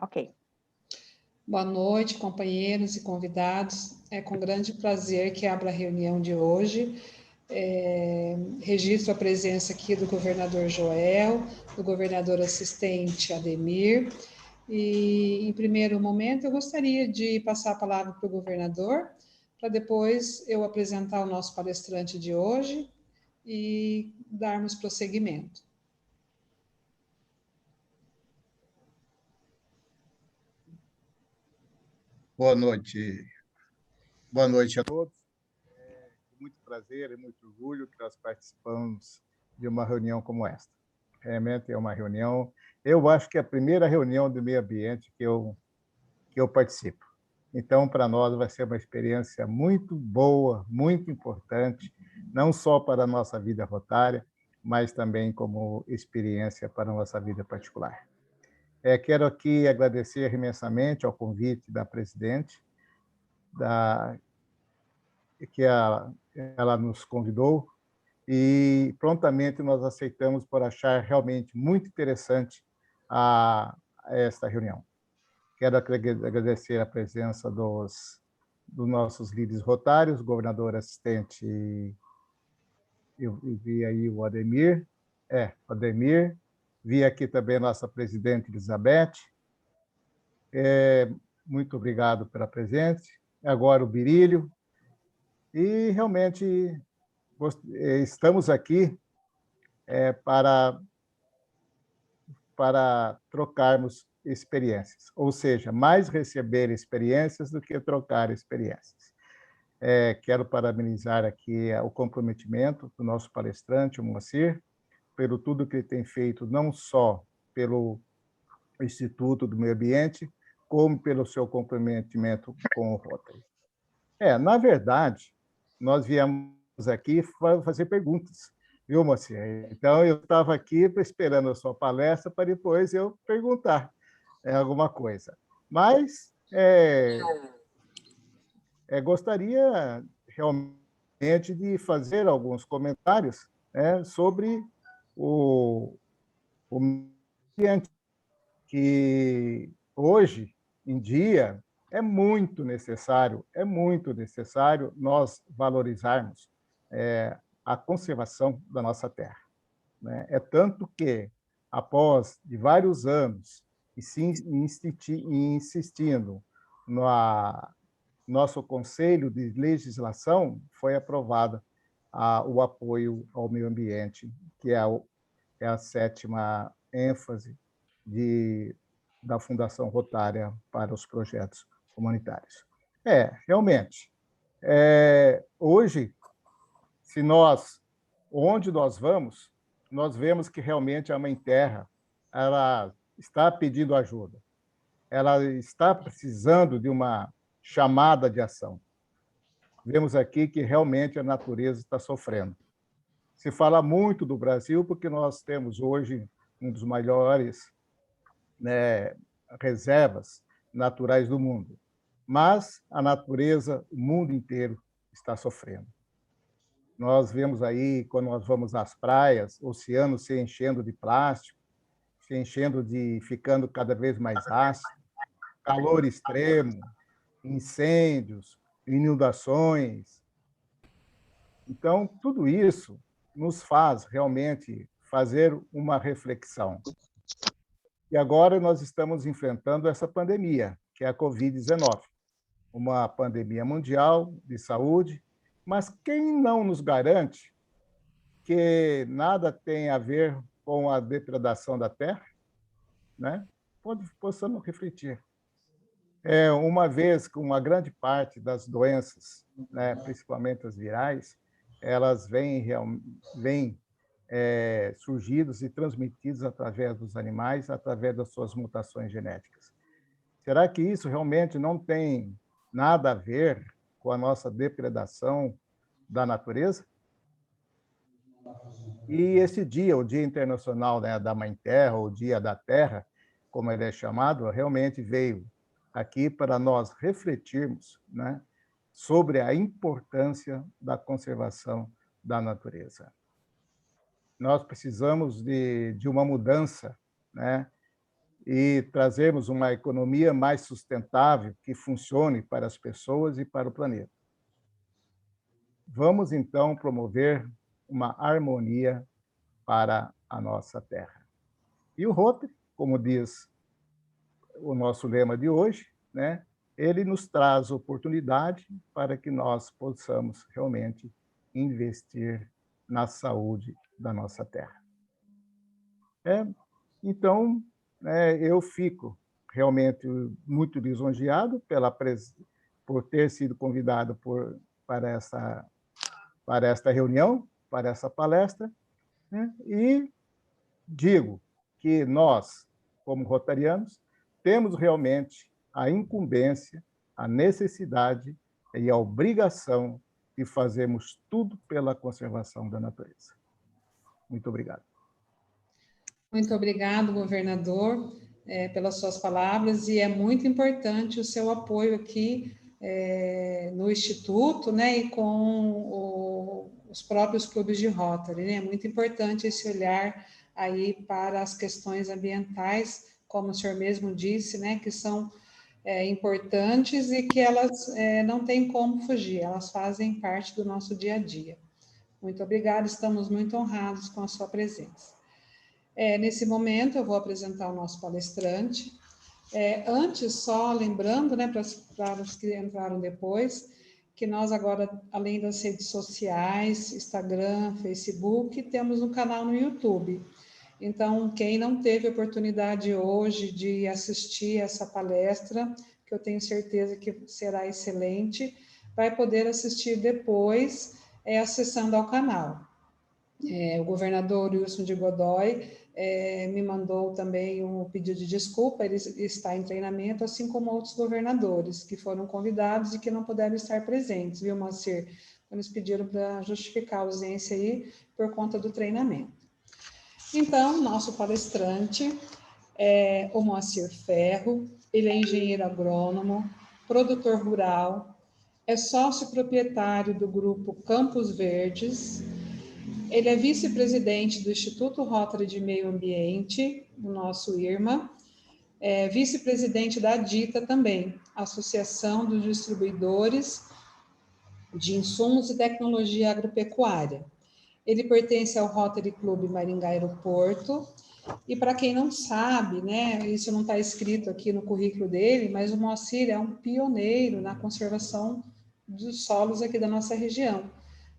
Ok. Boa noite, companheiros e convidados. É com grande prazer que abro a reunião de hoje. Registro a presença aqui do governador Joel, do governador assistente Ademir. E, em primeiro momento, eu gostaria de passar a palavra para o governador, para depois eu apresentar o nosso palestrante de hoje e darmos prosseguimento. Boa noite a todos. Com muito prazer e muito orgulho que nós participamos de uma reunião como esta. Realmente é uma reunião, eu acho que é a primeira reunião do meio ambiente que eu participo. Então, para nós vai ser uma experiência muito boa, muito importante, não só para a nossa vida rotária, mas também como experiência para a nossa vida particular. Quero aqui agradecer imensamente ao convite da presidente, que ela nos convidou, e prontamente nós aceitamos por achar realmente muito interessante esta reunião. Quero agradecer a presença dos nossos líderes rotários, governador assistente, eu vi aí o Ademir, vi aqui também a nossa presidente Elizabeth, muito obrigado pela presença, agora o Birílio, e realmente estamos aqui para trocarmos experiências, ou seja, mais receber experiências do que trocar experiências. Quero parabenizar aqui o comprometimento do nosso palestrante, o Moacir, pelo tudo que ele tem feito, não só pelo Instituto do Meio Ambiente, como pelo seu comprometimento com o Rotary. Na verdade, nós viemos aqui fazer perguntas, viu, Moacir? Então, eu estava aqui esperando a sua palestra para depois eu perguntar alguma coisa. Mas gostaria realmente de fazer alguns comentários sobre o ambiente, que hoje em dia é muito necessário nós valorizarmos a conservação da nossa terra. É tanto que, após de vários anos insistindo no nosso Conselho de Legislação, foi aprovado o apoio ao meio ambiente, que é a 7ª ênfase da Fundação Rotária para os projetos comunitários. Realmente, hoje, onde nós vamos, nós vemos que realmente a Mãe Terra ela está pedindo ajuda, ela está precisando de uma chamada de ação. Vemos aqui que realmente a natureza está sofrendo. Se fala muito do Brasil porque nós temos hoje um dos maiores reservas naturais do mundo, mas a natureza, o mundo inteiro está sofrendo. Nós vemos aí, quando nós vamos às praias, oceanos se enchendo de plástico, ficando cada vez mais ácido, calor extremo, incêndios, inundações. Então, tudo isso nos faz realmente fazer uma reflexão. E agora nós estamos enfrentando essa pandemia, que é a Covid-19, uma pandemia mundial de saúde, mas quem não nos garante que nada tem a ver com a depredação da terra? Possamos refletir. Uma vez que uma grande parte das doenças, principalmente as virais, elas vêm surgidos e transmitidos através dos animais, através das suas mutações genéticas. Será que isso realmente não tem nada a ver com a nossa depredação da natureza? E esse dia, o Dia Internacional da Mãe Terra, ou Dia da Terra, como ele é chamado, realmente veio aqui para nós refletirmos sobre a importância da conservação da natureza. Nós precisamos de uma mudança, e trazermos uma economia mais sustentável que funcione para as pessoas e para o planeta. Vamos, então, promover uma harmonia para a nossa Terra. E o Rotary, como diz o nosso lema de hoje, né, ele nos traz oportunidade para que nós possamos realmente investir na saúde da nossa Terra. Então, eu fico realmente muito lisonjeado por ter sido convidado para esta reunião, para essa palestra, né? E digo que nós, como rotarianos, temos realmente a incumbência, a necessidade e a obrigação de fazermos tudo pela conservação da natureza. Muito obrigado. Muito obrigado, governador, pelas suas palavras, e é muito importante o seu apoio aqui no Instituto, né, e com os próprios clubes de Rotary, né? É muito importante esse olhar aí para as questões ambientais, como o senhor mesmo disse, né, que são importantes e que elas não têm como fugir, elas fazem parte do nosso dia a dia. Muito obrigada, estamos muito honrados com a sua presença. Nesse momento, eu vou apresentar o nosso palestrante. Antes, só lembrando, né, para os que entraram depois, que nós agora, além das redes sociais, Instagram, Facebook, temos um canal no YouTube. Então, quem não teve oportunidade hoje de assistir essa palestra, que eu tenho certeza que será excelente, vai poder assistir depois, acessando ao canal. O governador Wilson de Godoy me mandou também um pedido de desculpa, ele está em treinamento, assim como outros governadores que foram convidados e que não puderam estar presentes, viu, Moacir? Eles pediram para justificar a ausência aí por conta do treinamento. Então, nosso palestrante é o Moacir Ferro, ele é engenheiro agrônomo, produtor rural, é sócio proprietário do grupo Campos Verdes. Ele é vice-presidente do Instituto Rotary de Meio Ambiente, o nosso IRMA, vice-presidente da ADITA também, Associação dos Distribuidores de Insumos e Tecnologia Agropecuária. Ele pertence ao Rotary Clube Maringá Aeroporto, e para quem não sabe, né, isso não está escrito aqui no currículo dele, mas o Moacir é um pioneiro na conservação dos solos aqui da nossa região.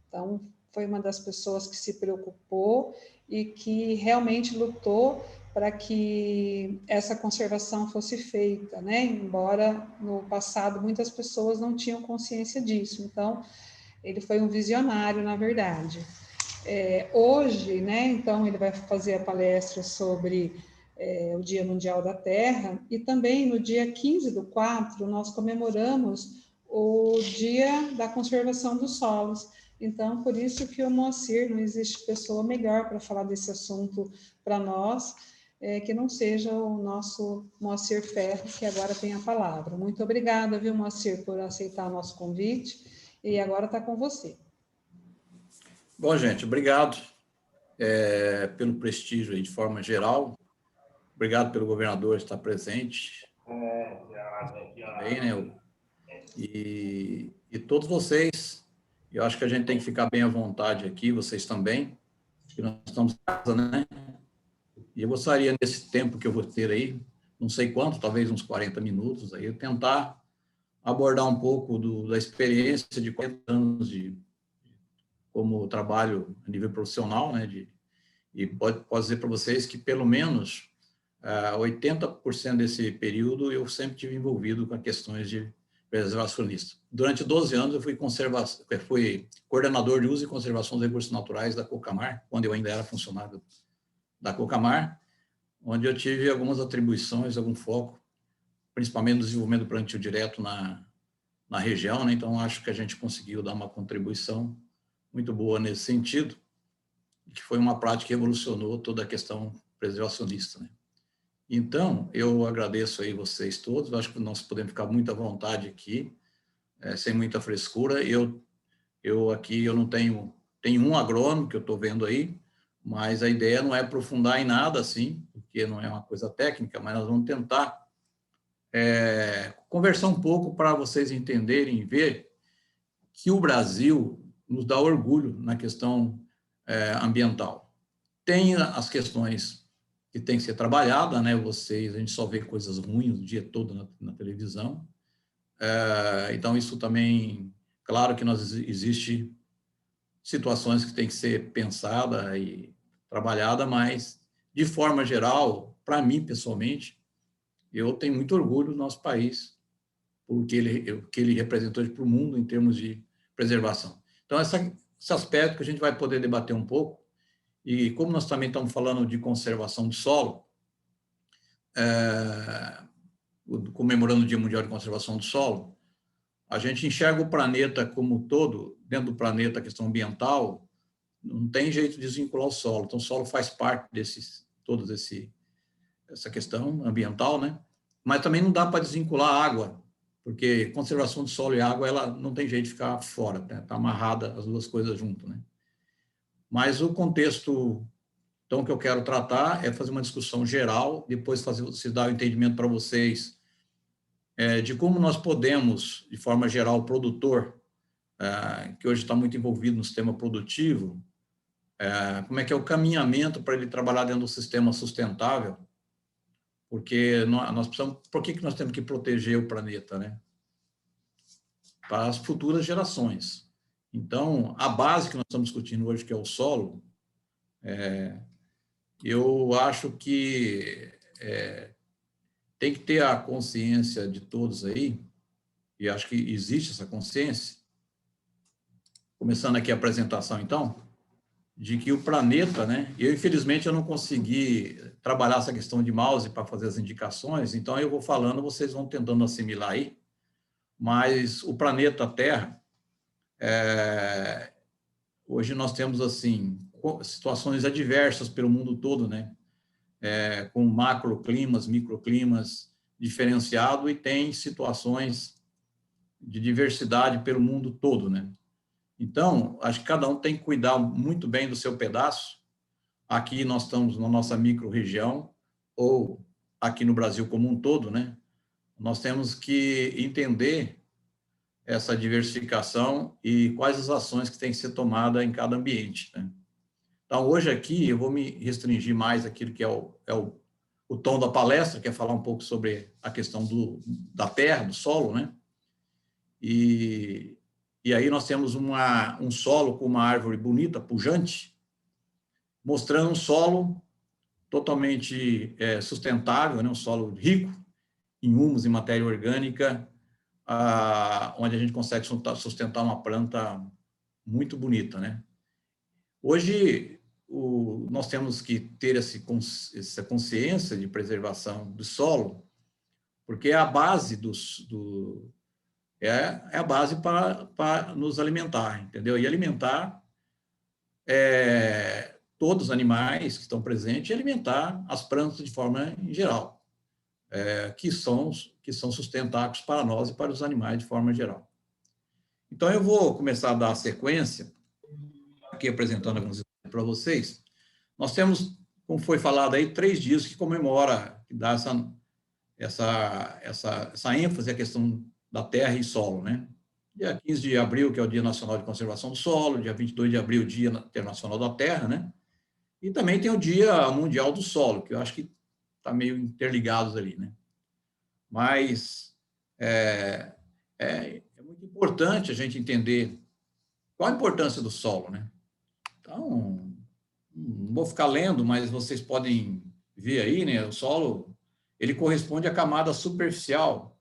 Então, foi uma das pessoas que se preocupou e que realmente lutou para que essa conservação fosse feita, né? Embora no passado muitas pessoas não tinham consciência disso. Então, ele foi um visionário, na verdade. Hoje, né? Então, ele vai fazer a palestra sobre o Dia Mundial da Terra, e também no dia 15/4 nós comemoramos o Dia da Conservação dos Solos. Então, por isso que o Moacir, não existe pessoa melhor para falar desse assunto para nós, que não seja o nosso Moacir Ferro, que agora tem a palavra. Muito obrigada, viu, Moacir, por aceitar o nosso convite, e agora está com você. Bom, gente, obrigado pelo prestígio aí, de forma geral. Obrigado pelo governador estar presente. Bem, né? E todos vocês, eu acho que a gente tem que ficar bem à vontade aqui, vocês também, que nós estamos em casa, né? E eu gostaria, nesse tempo que eu vou ter aí, não sei quanto, talvez uns 40 minutos, aí, eu tentar abordar um pouco da experiência de 40 anos como trabalho a nível profissional, né? E posso dizer para vocês que, pelo menos, 80% desse período eu sempre tive envolvido com questões de preservacionista. Durante 12 anos eu fui coordenador de uso e conservação dos recursos naturais da Cocamar, quando eu ainda era funcionário da Cocamar, onde eu tive algumas atribuições, algum foco, principalmente no desenvolvimento do plantio direto na região, né? Então acho que a gente conseguiu dar uma contribuição muito boa nesse sentido, que foi uma prática que revolucionou toda a questão preservacionista, né? Então, eu agradeço aí vocês todos, acho que nós podemos ficar muito à vontade aqui, sem muita frescura. Eu aqui, eu não tenho um agrônomo que eu estou vendo aí, mas a ideia não é aprofundar em nada, assim, porque não é uma coisa técnica, mas nós vamos tentar conversar um pouco para vocês entenderem e ver que o Brasil nos dá orgulho na questão ambiental. Tem as questões que tem que ser trabalhada, né? A gente só vê coisas ruins o dia todo na televisão. Então, isso também, claro que existe situações que tem que ser pensada e trabalhada, mas, de forma geral, para mim, pessoalmente, eu tenho muito orgulho do nosso país, porque ele representou para o mundo em termos de preservação. Então, esse aspecto que a gente vai poder debater um pouco, e como nós também estamos falando de conservação do solo, comemorando o Dia Mundial de Conservação do Solo, a gente enxerga o planeta como um todo, dentro do planeta, a questão ambiental, não tem jeito de desvincular o solo. Então, o solo faz parte essa questão ambiental, né? Mas também não dá para desvincular a água, porque conservação do solo e água, ela não tem jeito de ficar fora, né? Está amarrada as duas coisas junto, né? Mas o contexto, então, que eu quero tratar é fazer uma discussão geral, depois se dar o entendimento para vocês de como nós podemos, de forma geral, o produtor, que hoje está muito envolvido no sistema produtivo, como é que é o caminhamento para ele trabalhar dentro do sistema sustentável, porque nós precisamos, por que nós temos que proteger o planeta, né? Para as futuras gerações. Então, a base que nós estamos discutindo hoje, que é o solo, eu acho que tem que ter a consciência de todos aí, e acho que existe essa consciência, começando aqui a apresentação, então, de que o planeta, né? Infelizmente, eu não consegui trabalhar essa questão de mouse para fazer as indicações, então eu vou falando, vocês vão tentando assimilar aí, mas o planeta Terra, hoje nós temos, assim, situações adversas pelo mundo todo, né? Com macroclimas, microclimas diferenciado, e tem situações de diversidade pelo mundo todo, né? Então, acho que cada um tem que cuidar muito bem do seu pedaço. Aqui nós estamos na nossa micro-região, ou aqui no Brasil como um todo, né? Nós temos que entender essa diversificação e quais as ações que têm que ser tomadas em cada ambiente, né? Então, hoje aqui, eu vou me restringir mais àquilo que é o tom da palestra, que é falar um pouco sobre a questão da terra, do solo, né? E aí nós temos um solo com uma árvore bonita, pujante, mostrando um solo totalmente sustentável, né? Um solo rico em humus e matéria orgânica, onde a gente consegue sustentar uma planta muito bonita, né? Hoje, nós temos que ter essa consciência de preservação do solo, porque é a base é a base para nos alimentar, entendeu? E alimentar todos os animais que estão presentes e alimentar as plantas de forma em geral, que são sustentáveis para nós e para os animais de forma geral. Então, eu vou começar a dar a sequência, aqui apresentando alguns exemplos para vocês. Nós temos, como foi falado aí, 3 dias que comemora, que dá essa ênfase à questão da terra e solo, né? Dia 15 de abril, que é o Dia Nacional de Conservação do Solo, dia 22 de abril, Dia Internacional da Terra, né? E também tem o Dia Mundial do Solo, que eu acho que está meio interligados ali, né? Mas é muito importante a gente entender qual a importância do solo, né? Então, não vou ficar lendo, mas vocês podem ver aí, né? O solo, ele corresponde à camada superficial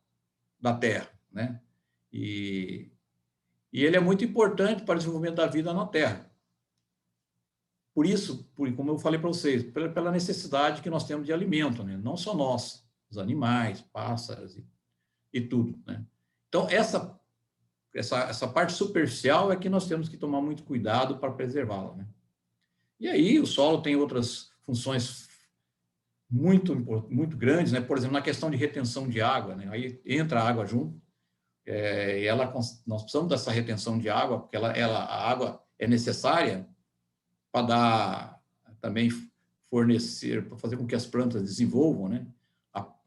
da Terra, né? E ele é muito importante para o desenvolvimento da vida na Terra. Por isso, como eu falei para vocês, pela necessidade que nós temos de alimento, né? Não só nós, os animais, pássaros e tudo, né? Então, essa parte superficial é que nós temos que tomar muito cuidado para preservá-la, né? E aí, o solo tem outras funções muito grandes, né? Por exemplo, na questão de retenção de água, né? Aí entra a água junto, e nós precisamos dessa retenção de água, porque a água é necessária para também fornecer, para fazer com que as plantas desenvolvam, né?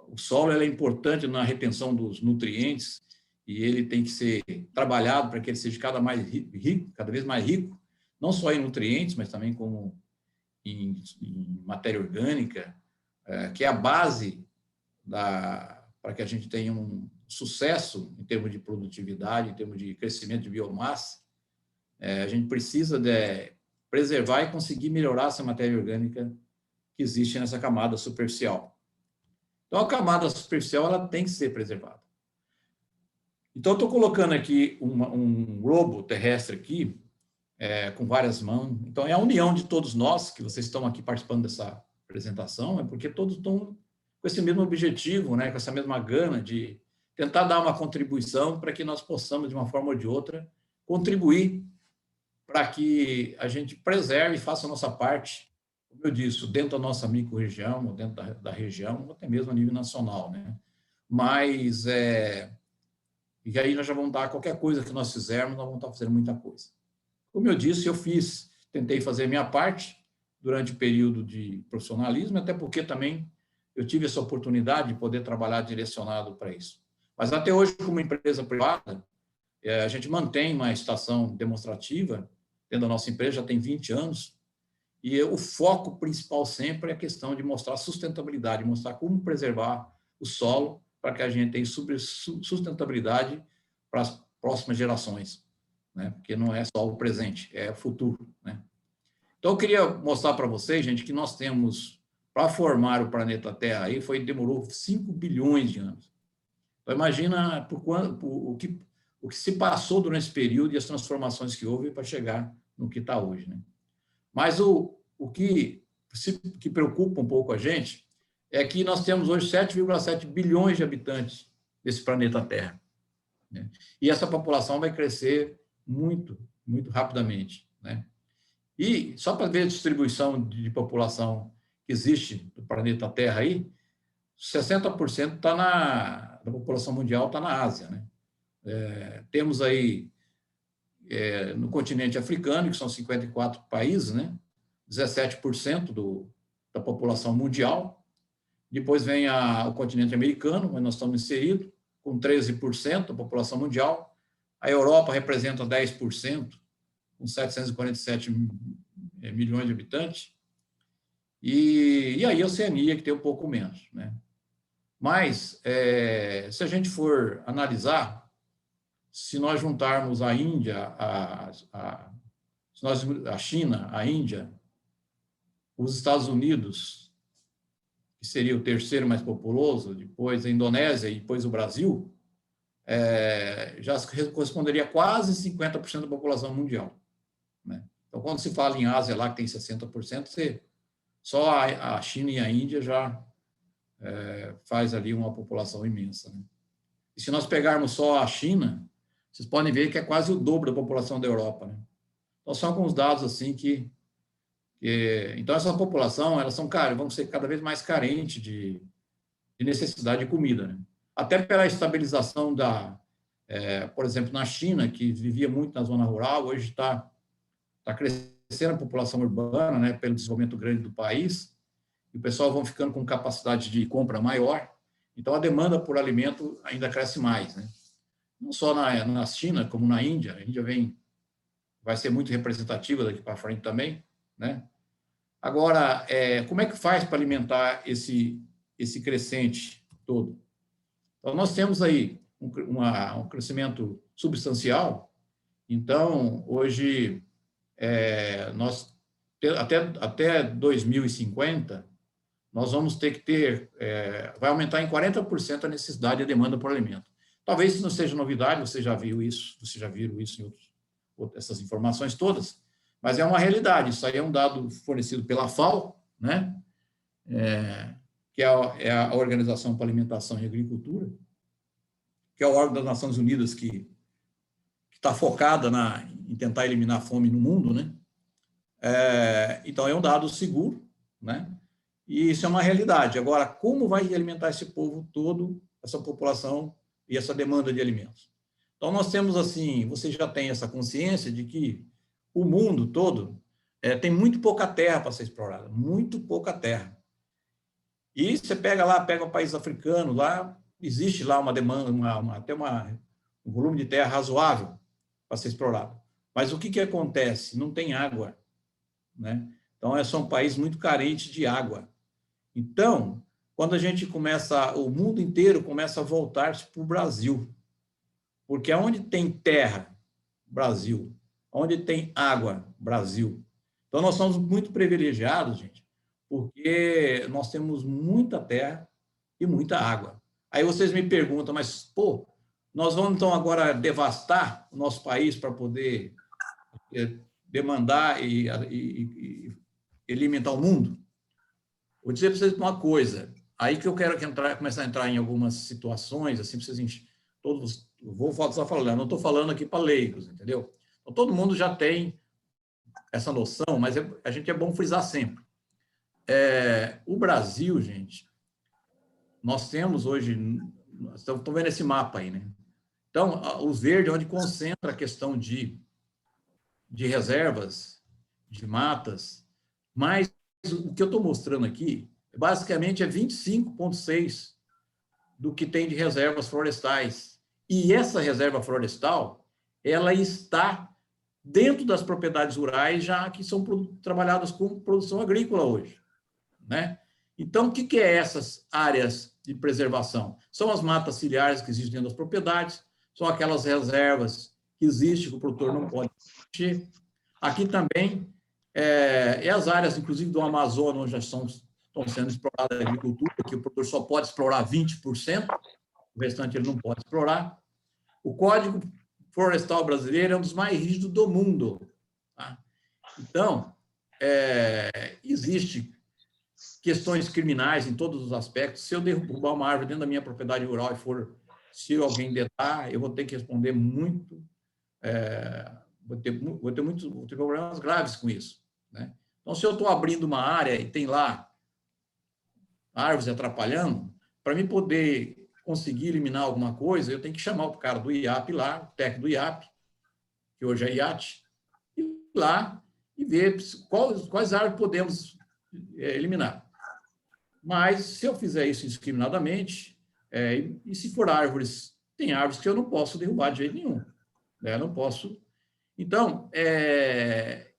O solo é importante na retenção dos nutrientes e ele tem que ser trabalhado para que ele seja cada vez mais rico, não só em nutrientes, mas também como em matéria orgânica, que é a base para que a gente tenha um sucesso em termos de produtividade, em termos de crescimento de biomassa. A gente precisa preservar e conseguir melhorar essa matéria orgânica que existe nessa camada superficial. Então, a camada superficial ela tem que ser preservada. Então, eu estou colocando aqui um globo terrestre aqui, com várias mãos. Então, é a união de todos nós, que vocês estão aqui participando dessa apresentação, é porque todos estão com esse mesmo objetivo, né, com essa mesma gana de tentar dar uma contribuição para que nós possamos, de uma forma ou de outra, contribuir para que a gente preserve e faça a nossa parte, como eu disse, dentro da nossa micro-região, ou dentro da região, ou até mesmo a nível nacional, né? Mas, e aí nós já vamos dar qualquer coisa que nós fizermos, nós vamos estar fazendo muita coisa. Como eu disse, tentei fazer a minha parte durante o período de profissionalismo, até porque também eu tive essa oportunidade de poder trabalhar direcionado para isso. Mas até hoje, como empresa privada, a gente mantém uma estação demonstrativa dentro da nossa empresa, já tem 20 anos, e o foco principal sempre é a questão de mostrar sustentabilidade, mostrar como preservar o solo para que a gente tenha sustentabilidade para as próximas gerações, né? Porque não é só o presente, é o futuro, né? Então, eu queria mostrar para vocês, gente, que nós temos, para formar o planeta Terra, demorou 5 bilhões de anos. Então, imagina o que se passou durante esse período e as transformações que houve para chegar no que está hoje, né? Mas o que preocupa um pouco a gente é que nós temos hoje 7,7 bilhões de habitantes desse planeta Terra, né? E essa população vai crescer muito, muito rapidamente, né? E só para ver a distribuição de população que existe no planeta Terra aí, 60% da população mundial está na Ásia, né? Temos aí no continente africano, que são 54 países, né? 17% da população mundial. Depois vem o continente americano, onde nós estamos inseridos, com 13% da população mundial. A Europa representa 10%, com 747 milhões de habitantes. E aí a Oceania, que tem um pouco menos, né? Mas, se a gente for analisar, se nós juntarmos a Índia, a China, a Índia, os Estados Unidos, que seria o terceiro mais populoso, depois a Indonésia e depois o Brasil, já corresponderia a quase 50% da população mundial, né? Então, quando se fala em Ásia, lá que tem 60%, só a China e a Índia já faz ali uma população imensa, né? E se nós pegarmos só a China, vocês podem ver que é quase o dobro da população da Europa, né? Então, são alguns dados assim então, essa população, vão ser cada vez mais carentes de necessidade de comida, né? Até pela estabilização por exemplo, na China, que vivia muito na zona rural, hoje está crescendo a população urbana, né, pelo desenvolvimento grande do país, e o pessoal vão ficando com capacidade de compra maior, então a demanda por alimento ainda cresce mais, né? Não só na China, como na Índia. A Índia vai ser muito representativa daqui para frente também, né? Agora, como é que faz para alimentar esse crescente todo? Então, nós temos aí um crescimento substancial. Então, hoje, até 2050, nós vamos ter que vai aumentar em 40% a necessidade e a demanda por alimento. Talvez isso não seja novidade, vocês já viram isso em essas informações todas, mas é uma realidade. Isso aí é um dado fornecido pela FAO, né? Que é a Organização para a Alimentação e Agricultura, que é o órgão das Nações Unidas que está focada em tentar eliminar a fome no mundo, né? Então, é um dado seguro, né? E isso é uma realidade. Agora, como vai alimentar esse povo todo, essa população e essa demanda de alimentos? Então, nós temos, assim, você já tem essa consciência de que o mundo todo tem muito pouca terra para ser explorada, muito pouca terra. E você pega um país africano, lá existe lá uma demanda, até um volume de terra razoável para ser explorado. Mas o que acontece? Não tem água, né? Então, é só um país muito carente de água. Então, quando a gente o mundo inteiro começa a voltar-se para o Brasil, porque onde tem terra, Brasil, onde tem água, Brasil. Então, nós somos muito privilegiados, gente, porque nós temos muita terra e muita água. Aí vocês me perguntam, mas, pô, nós vamos, então, agora devastar o nosso país para poder demandar e alimentar o mundo? Vou dizer para vocês uma coisa, aí que eu quero começar a entrar em algumas situações, assim, para vocês todos, vou só falando, não estou falando aqui para leigos, entendeu? Então, todo mundo já tem essa noção, mas a gente é bom frisar sempre. O Brasil, gente, nós temos hoje, estão vendo esse mapa aí, né? Então, o verde é onde concentra a questão de reservas, de matas, mas o que eu estou mostrando aqui, basicamente, é 25,6% do que tem de reservas florestais. E essa reserva florestal, ela está dentro das propriedades rurais, já que são trabalhadas com produção agrícola hoje, né? Então, o que é essas áreas de preservação? São as matas ciliares que existem dentro das propriedades, são aquelas reservas que existem que o produtor não pode mexer. Aqui também as áreas, inclusive, do Amazonas, onde já estão sendo exploradas a agricultura, que o produtor só pode explorar 20%, o restante ele não pode explorar. O Código Florestal brasileiro é um dos mais rígidos do mundo. Tá? Então, existe questões criminais em todos os aspectos. Se eu derrubar uma árvore dentro da minha propriedade rural se alguém detar, eu vou ter que responder muito, vou ter problemas graves com isso, né? Então, se eu estou abrindo uma área e tem lá árvores atrapalhando, para mim poder conseguir eliminar alguma coisa, eu tenho que chamar o cara do IAP lá, o técnico do IAP, que hoje é IAT, ir lá e ver quais árvores podemos eliminar. Mas, se eu fizer isso indiscriminadamente, e se for árvores, tem árvores que eu não posso derrubar de jeito nenhum, né? Eu não posso. Então,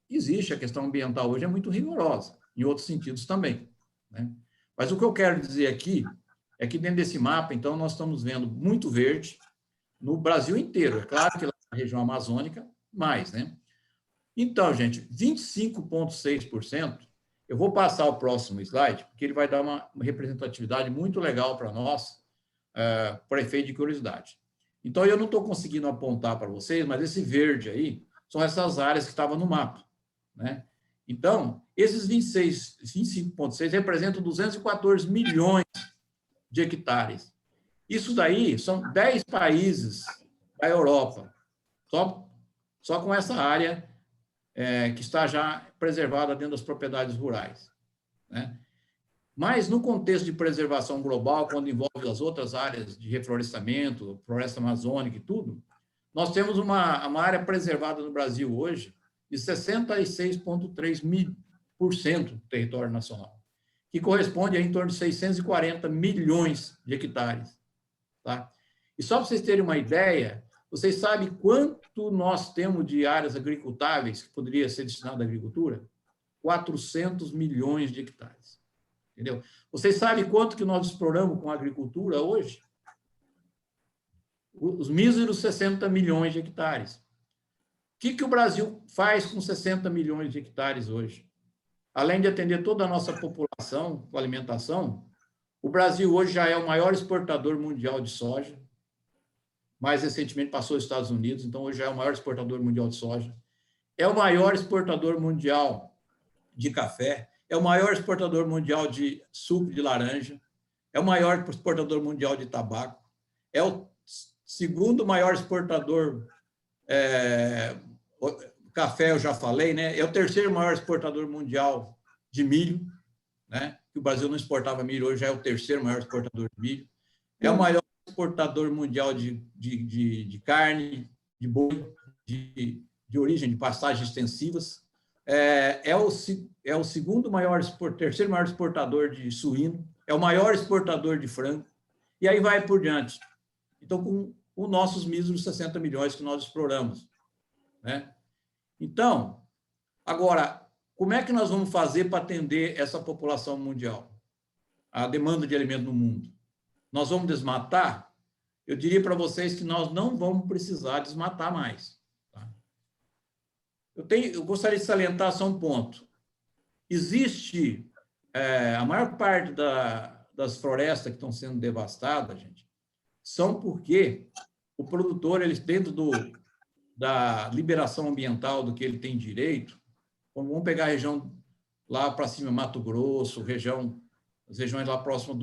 existe a questão ambiental hoje, é muito rigorosa, em outros sentidos também, né? Mas o que eu quero dizer aqui é que dentro desse mapa, então, nós estamos vendo muito verde no Brasil inteiro. É claro que lá na região amazônica, mais, né? Então, gente, 25,6%, eu vou passar o próximo slide, porque ele vai dar uma representatividade muito legal para nós, por efeito de curiosidade. Então, eu não estou conseguindo apontar para vocês, mas esse verde aí são essas áreas que estavam no mapa, né? Então, esses 25,6 representam 214 milhões de hectares. Isso daí são 10 países da Europa, só com essa área que está já preservada dentro das propriedades rurais, né? Mas, no contexto de preservação global, quando envolve as outras áreas de reflorestamento, floresta amazônica e tudo, nós temos uma área preservada no Brasil hoje de 66,3% do território nacional, que corresponde a em torno de 640 milhões de hectares. Tá? E só para vocês terem uma ideia, vocês sabem quanto nós temos de áreas agricultáveis que poderia ser destinado à agricultura? 400 milhões de hectares. Entendeu? Vocês sabem quanto que nós exploramos com a agricultura hoje? Os míseros 60 milhões de hectares. O que o Brasil faz com 60 milhões de hectares hoje? Além de atender toda a nossa população com alimentação, o Brasil hoje já é o maior exportador mundial de soja. Mais recentemente passou os Estados Unidos, então hoje já é o maior exportador mundial de soja. É o maior exportador mundial de café, é o maior exportador mundial de suco de laranja, é o maior exportador mundial de tabaco, é o segundo maior exportador, café eu já falei, né? É o terceiro maior exportador mundial de milho, né? Que o Brasil não exportava milho, hoje já é o terceiro maior exportador de milho. É o maior exportador mundial de carne, de boi, de origem, de pastagens extensivas. é o segundo maior, terceiro maior exportador de suíno, é o maior exportador de frango, e aí vai por diante. Então, com os nossos míseros 60 milhões que nós exploramos, né? Então, agora, como é que nós vamos fazer para atender essa população mundial? A demanda de alimento no mundo? Nós vamos desmatar? Eu diria para vocês que nós não vamos precisar desmatar mais. Tá? Eu gostaria de salientar só um ponto. Existe a maior parte das florestas que estão sendo devastadas, gente, são porque o produtor, ele, dentro da liberação ambiental do que ele tem direito, vamos pegar a região lá para cima, Mato Grosso, as regiões lá próximas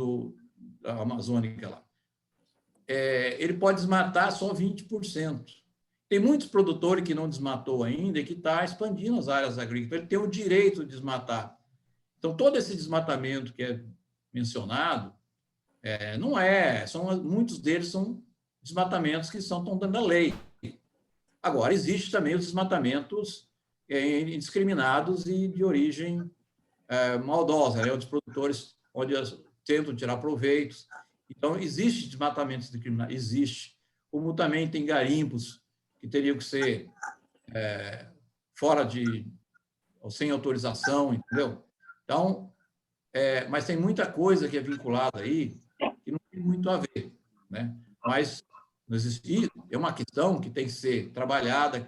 da Amazônica, lá. Ele pode desmatar só 20%. Tem muitos produtores que não desmatou ainda e que está expandindo as áreas agrícolas. Ele tem o direito de desmatar. Então, todo esse desmatamento que é mencionado, muitos deles são desmatamentos que estão dentro da lei. Agora, existe também os desmatamentos indiscriminados e de origem maldosa, né? Onde os produtores tentam tirar proveitos. Então, existe desmatamento indiscriminado? Existe. Como também tem garimpos que teriam que ser sem autorização, entendeu? Então, mas tem muita coisa que é vinculada aí que não tem muito a ver, né? Mas é uma questão que tem que ser trabalhada,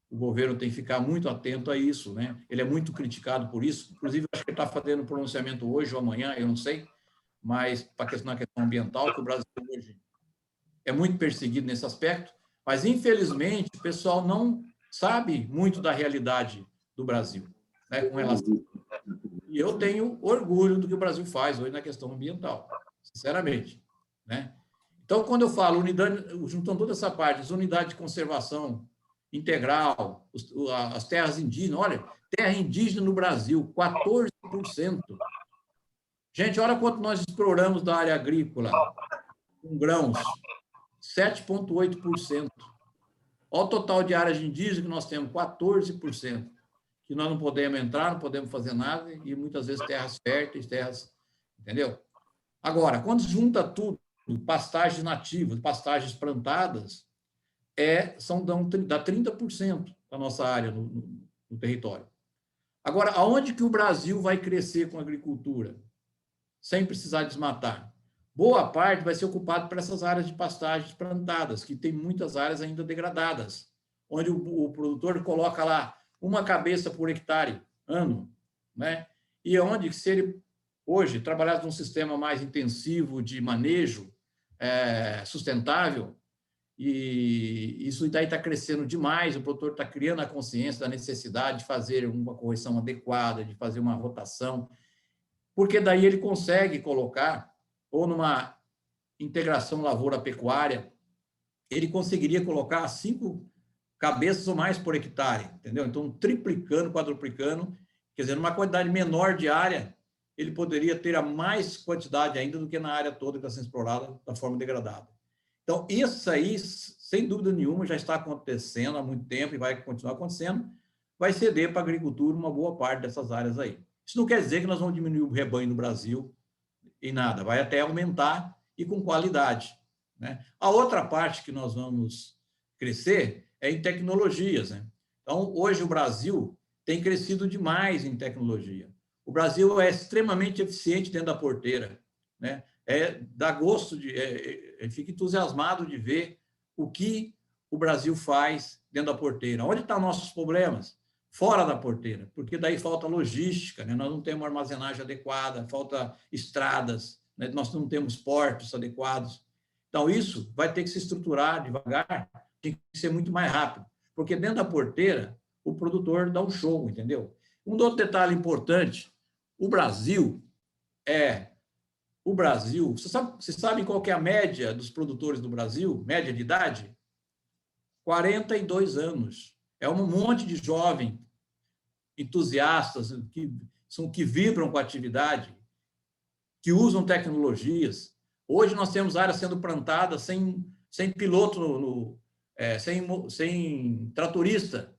o governo tem que ficar muito atento a isso, né? Ele é muito criticado por isso, inclusive acho que ele está fazendo um pronunciamento hoje ou amanhã, eu não sei, mas na questão ambiental, que o Brasil hoje é muito perseguido nesse aspecto, mas infelizmente o pessoal não sabe muito da realidade do Brasil, né, com relação. E eu tenho orgulho do que o Brasil faz hoje na questão ambiental, sinceramente, né? Então, quando eu falo juntando toda essa parte, as unidades de conservação integral, as terras indígenas, olha, terra indígena no Brasil, 14%. Gente, olha quanto nós exploramos da área agrícola com grãos, 7,8%. Olha o total de áreas indígenas que nós temos, 14%. Que nós não podemos entrar, não podemos fazer nada, e muitas vezes terras férteis, entendeu? Agora, quando junta tudo, pastagens nativas, pastagens plantadas, dá 30% da nossa área no território. Agora, aonde que o Brasil vai crescer com a agricultura? Sem precisar desmatar. Boa parte vai ser ocupado por essas áreas de pastagens plantadas, que tem muitas áreas ainda degradadas, onde o produtor coloca lá uma cabeça por hectare, ano, né? E onde, se ele hoje trabalhar num sistema mais intensivo de manejo sustentável, e isso daí está crescendo demais, o produtor está criando a consciência da necessidade de fazer uma correção adequada, de fazer uma rotação, porque daí ele consegue colocar, ou numa integração lavoura-pecuária, ele conseguiria colocar 5 cabeças ou mais por hectare, entendeu? Então, triplicando, quadruplicando, quer dizer, numa quantidade menor de área, ele poderia ter a mais quantidade ainda do que na área toda que está sendo explorada da forma degradada. Então, isso aí, sem dúvida nenhuma, já está acontecendo há muito tempo e vai continuar acontecendo, vai ceder para a agricultura uma boa parte dessas áreas aí. Isso não quer dizer que nós vamos diminuir o rebanho no Brasil em nada, vai até aumentar e com qualidade, né? A outra parte que nós vamos crescer é em tecnologias, né? Então, hoje o Brasil tem crescido demais em tecnologia. O Brasil é extremamente eficiente dentro da porteira, né? Dá gosto fica entusiasmado de ver o que o Brasil faz dentro da porteira. Onde estão nossos problemas? Fora da porteira, porque daí falta logística, né? Nós não temos armazenagem adequada, falta estradas, né? Nós não temos portos adequados. Então, isso vai ter que se estruturar devagar, tem que ser muito mais rápido, porque dentro da porteira, o produtor dá um show, entendeu? Um outro detalhe importante, o Brasil, você sabe qual que é a média dos produtores do Brasil, média de idade? 42 anos. É um monte de jovens entusiastas que vibram com a atividade, que usam tecnologias. Hoje nós temos áreas sendo plantadas sem piloto, sem tratorista,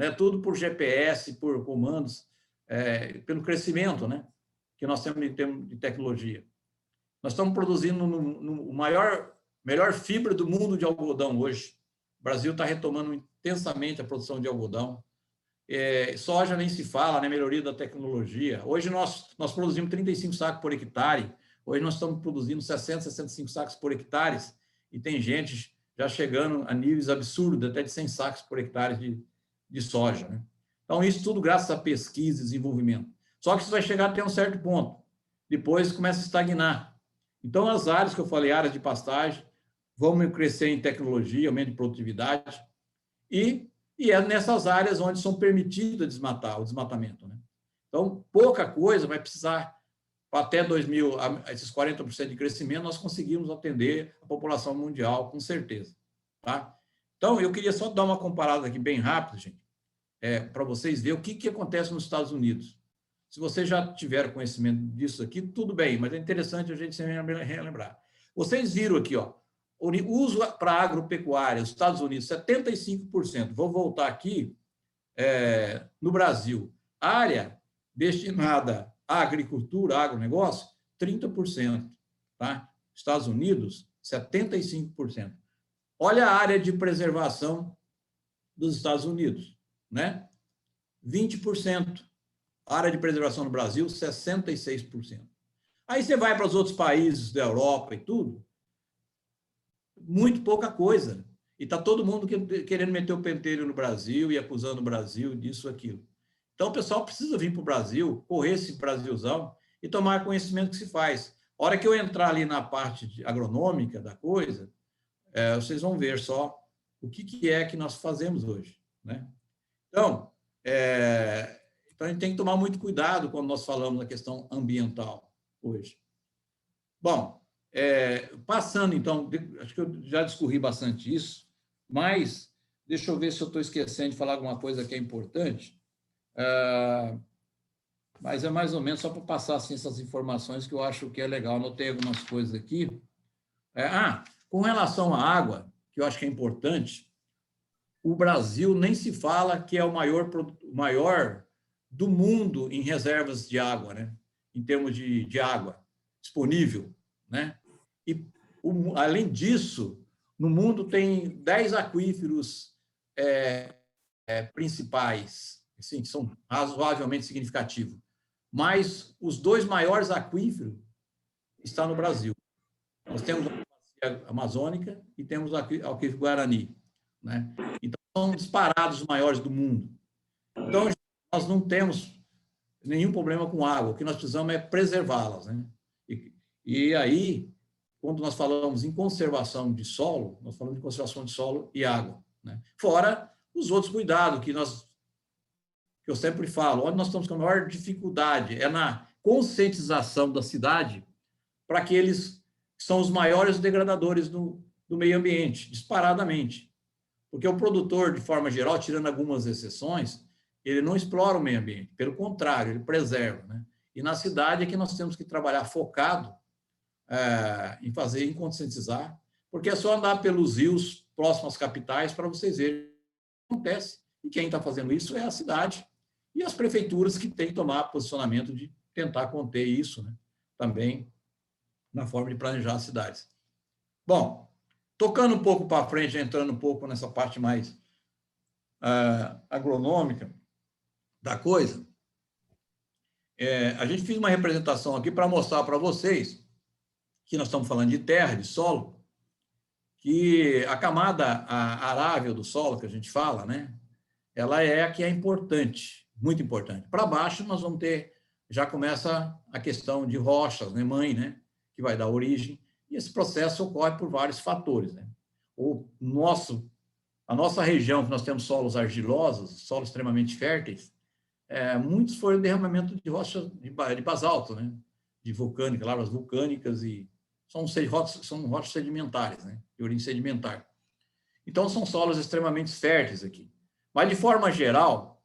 né? Tudo por GPS, por comandos, pelo crescimento, né? Que nós temos em termos de tecnologia. Nós estamos produzindo no melhor fibra do mundo de algodão hoje. O Brasil está retomando intensamente a produção de algodão. Soja nem se fala, né? Melhoria da tecnologia. Hoje nós produzimos 35 sacos por hectare. Hoje nós estamos produzindo 60, 65 sacos por hectare. E tem gente já chegando a níveis absurdos, até de 100 sacos por hectare de soja, né? Então, isso tudo graças a pesquisa e desenvolvimento. Só que isso vai chegar até um certo ponto. Depois começa a estagnar. Então, as áreas que eu falei, áreas de pastagem, vão crescer em tecnologia, aumento de produtividade, e é nessas áreas onde são permitidas desmatar, o desmatamento, né? Então, pouca coisa vai precisar, até 2000, esses 40% de crescimento, nós conseguimos atender a população mundial, com certeza, tá? Então, eu queria só dar uma comparada aqui bem rápida, gente, para vocês verem o que acontece nos Estados Unidos. Se vocês já tiveram conhecimento disso aqui, tudo bem, mas é interessante a gente se relembrar. Vocês viram aqui, ó, o uso para agropecuária, os Estados Unidos, 75%. Vou voltar aqui, no Brasil. Área destinada à agricultura, agronegócio, 30%. Tá? Estados Unidos, 75%. Olha a área de preservação dos Estados Unidos, né? 20%. Área de preservação no Brasil, 66%. Aí você vai para os outros países da Europa e tudo, muito pouca coisa. E está todo mundo querendo meter o pentelho no Brasil e acusando o Brasil disso, aquilo. Então, o pessoal precisa vir para o Brasil, correr esse Brasilzão e tomar conhecimento que se faz. A hora que eu entrar ali na parte agronômica da coisa, vocês vão ver só o que é que nós fazemos hoje, né? Então, a gente tem que tomar muito cuidado quando nós falamos da questão ambiental hoje. Bom, passando, então, acho que eu já discorri bastante isso, mas deixa eu ver se eu estou esquecendo de falar alguma coisa que é importante. Mas é mais ou menos só para passar assim, essas informações que eu acho que é legal. Anotei algumas coisas aqui. Com relação à água, que eu acho que é importante, o Brasil nem se fala que é o maior do mundo em reservas de água, né? Em termos de água disponível, né? E, além disso, no mundo tem 10 aquíferos principais, assim, que são razoavelmente significativos. Mas os 2 maiores aquíferos estão no Brasil. Nós temos a bacia amazônica e temos o aquífero Guarani, né? Então, são disparados os maiores do mundo. Então, nós não temos nenhum problema com água. O que nós precisamos é preservá-las, né? E aí, quando nós falamos em conservação de solo, nós falamos de conservação de solo e água, né? Fora os outros cuidados que eu sempre falo, onde nós estamos com a maior dificuldade é na conscientização da cidade para aqueles que são os maiores degradadores do meio ambiente, disparadamente. Porque o produtor, de forma geral, tirando algumas exceções, ele não explora o meio ambiente, pelo contrário, ele preserva, né? E na cidade é que nós temos que trabalhar focado em em conscientizar, porque é só andar pelos rios próximos às capitais para vocês verem o que acontece. E quem está fazendo isso é a cidade e as prefeituras que têm que tomar posicionamento de tentar conter isso, né? Também na forma de planejar as cidades. Bom, tocando um pouco para frente, entrando um pouco nessa parte mais agronômica da coisa, a gente fez uma representação aqui para mostrar para vocês que nós estamos falando de terra, de solo, que a camada arável do solo, que a gente fala, né, ela é a que é importante, muito importante. Para baixo, nós vamos ter, já começa a questão de rochas, né, mãe, né, que vai dar origem, e esse processo ocorre por vários fatores, né. A nossa região, que nós temos solos argilosos, solos extremamente férteis, muitos foram derramamento de rochas de basalto, né, de vulcânica, lavas vulcânicas, e são rochas sedimentares, né, de origem sedimentar. Então, são solos extremamente férteis aqui. Mas, de forma geral,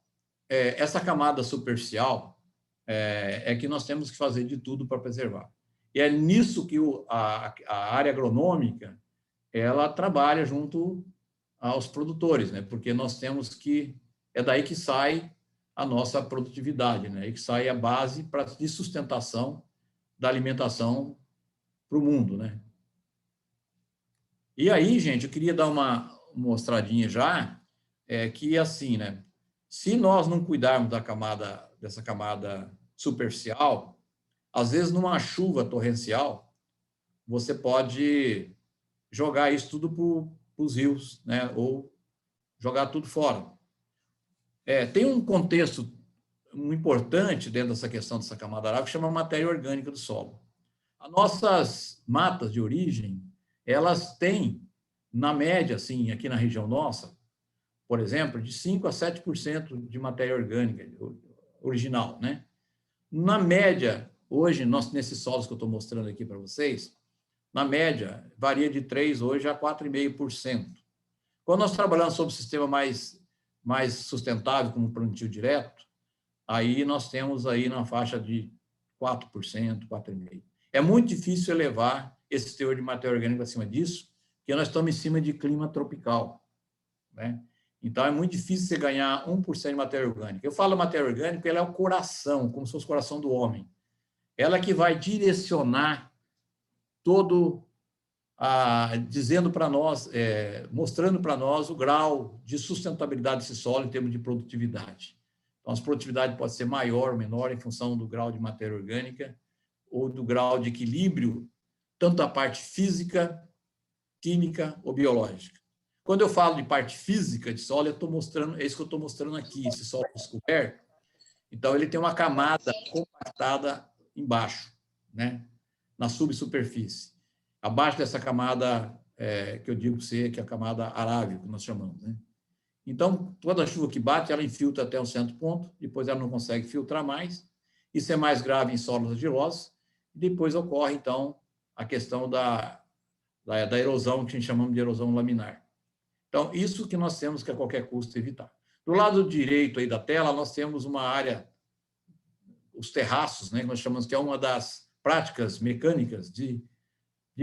essa camada superficial é que nós temos que fazer de tudo para preservar. E é nisso que a área agronômica ela trabalha junto aos produtores, né? Porque nós temos que é daí que sai a nossa produtividade, né? E que sai a base de sustentação da alimentação para o mundo, né? E aí, gente, eu queria dar uma mostradinha já, que assim, né? Se nós não cuidarmos dessa camada superficial, às vezes numa chuva torrencial, você pode jogar isso tudo para os rios, né? Ou jogar tudo fora. Tem um contexto importante dentro dessa questão dessa camada arável que chama matéria orgânica do solo. As nossas matas de origem, elas têm, na média, assim, aqui na região nossa, por exemplo, de 5% a 7% de matéria orgânica original, né? Na média, hoje, nesses solos que eu estou mostrando aqui para vocês, na média, varia de 3% hoje a 4,5%. Quando nós trabalhamos sobre o sistema mais sustentável, como o plantio direto, aí nós temos aí na faixa de 4%, 4,5%. É muito difícil elevar esse teor de matéria orgânica acima disso, porque nós estamos em cima de clima tropical, né? Então, é muito difícil você ganhar 1% de matéria orgânica. Eu falo matéria orgânica porque ela é o coração, como se fosse o coração do homem. Ela que vai direcionar todo, dizendo para nós, mostrando para nós o grau de sustentabilidade desse solo em termos de produtividade. Então, a produtividade pode ser maior ou menor em função do grau de matéria orgânica ou do grau de equilíbrio, tanto a parte física, química ou biológica. Quando eu falo de parte física de solo, eu estou mostrando, é isso que eu estou mostrando aqui, esse solo descoberto. Então, ele tem uma camada compactada embaixo, né? Na subsuperfície. Abaixo dessa camada, que eu digo para você, que é a camada arável, que nós chamamos, né? Então, toda a chuva que bate, ela infiltra até um certo ponto, depois ela não consegue filtrar mais. Isso é mais grave em solos argilosos. E depois ocorre, então, a questão da erosão, que a gente chama de erosão laminar. Então, isso que nós temos que, a qualquer custo, evitar. Do lado direito aí da tela, nós temos uma área, os terraços, né, que nós chamamos que é uma das práticas mecânicas de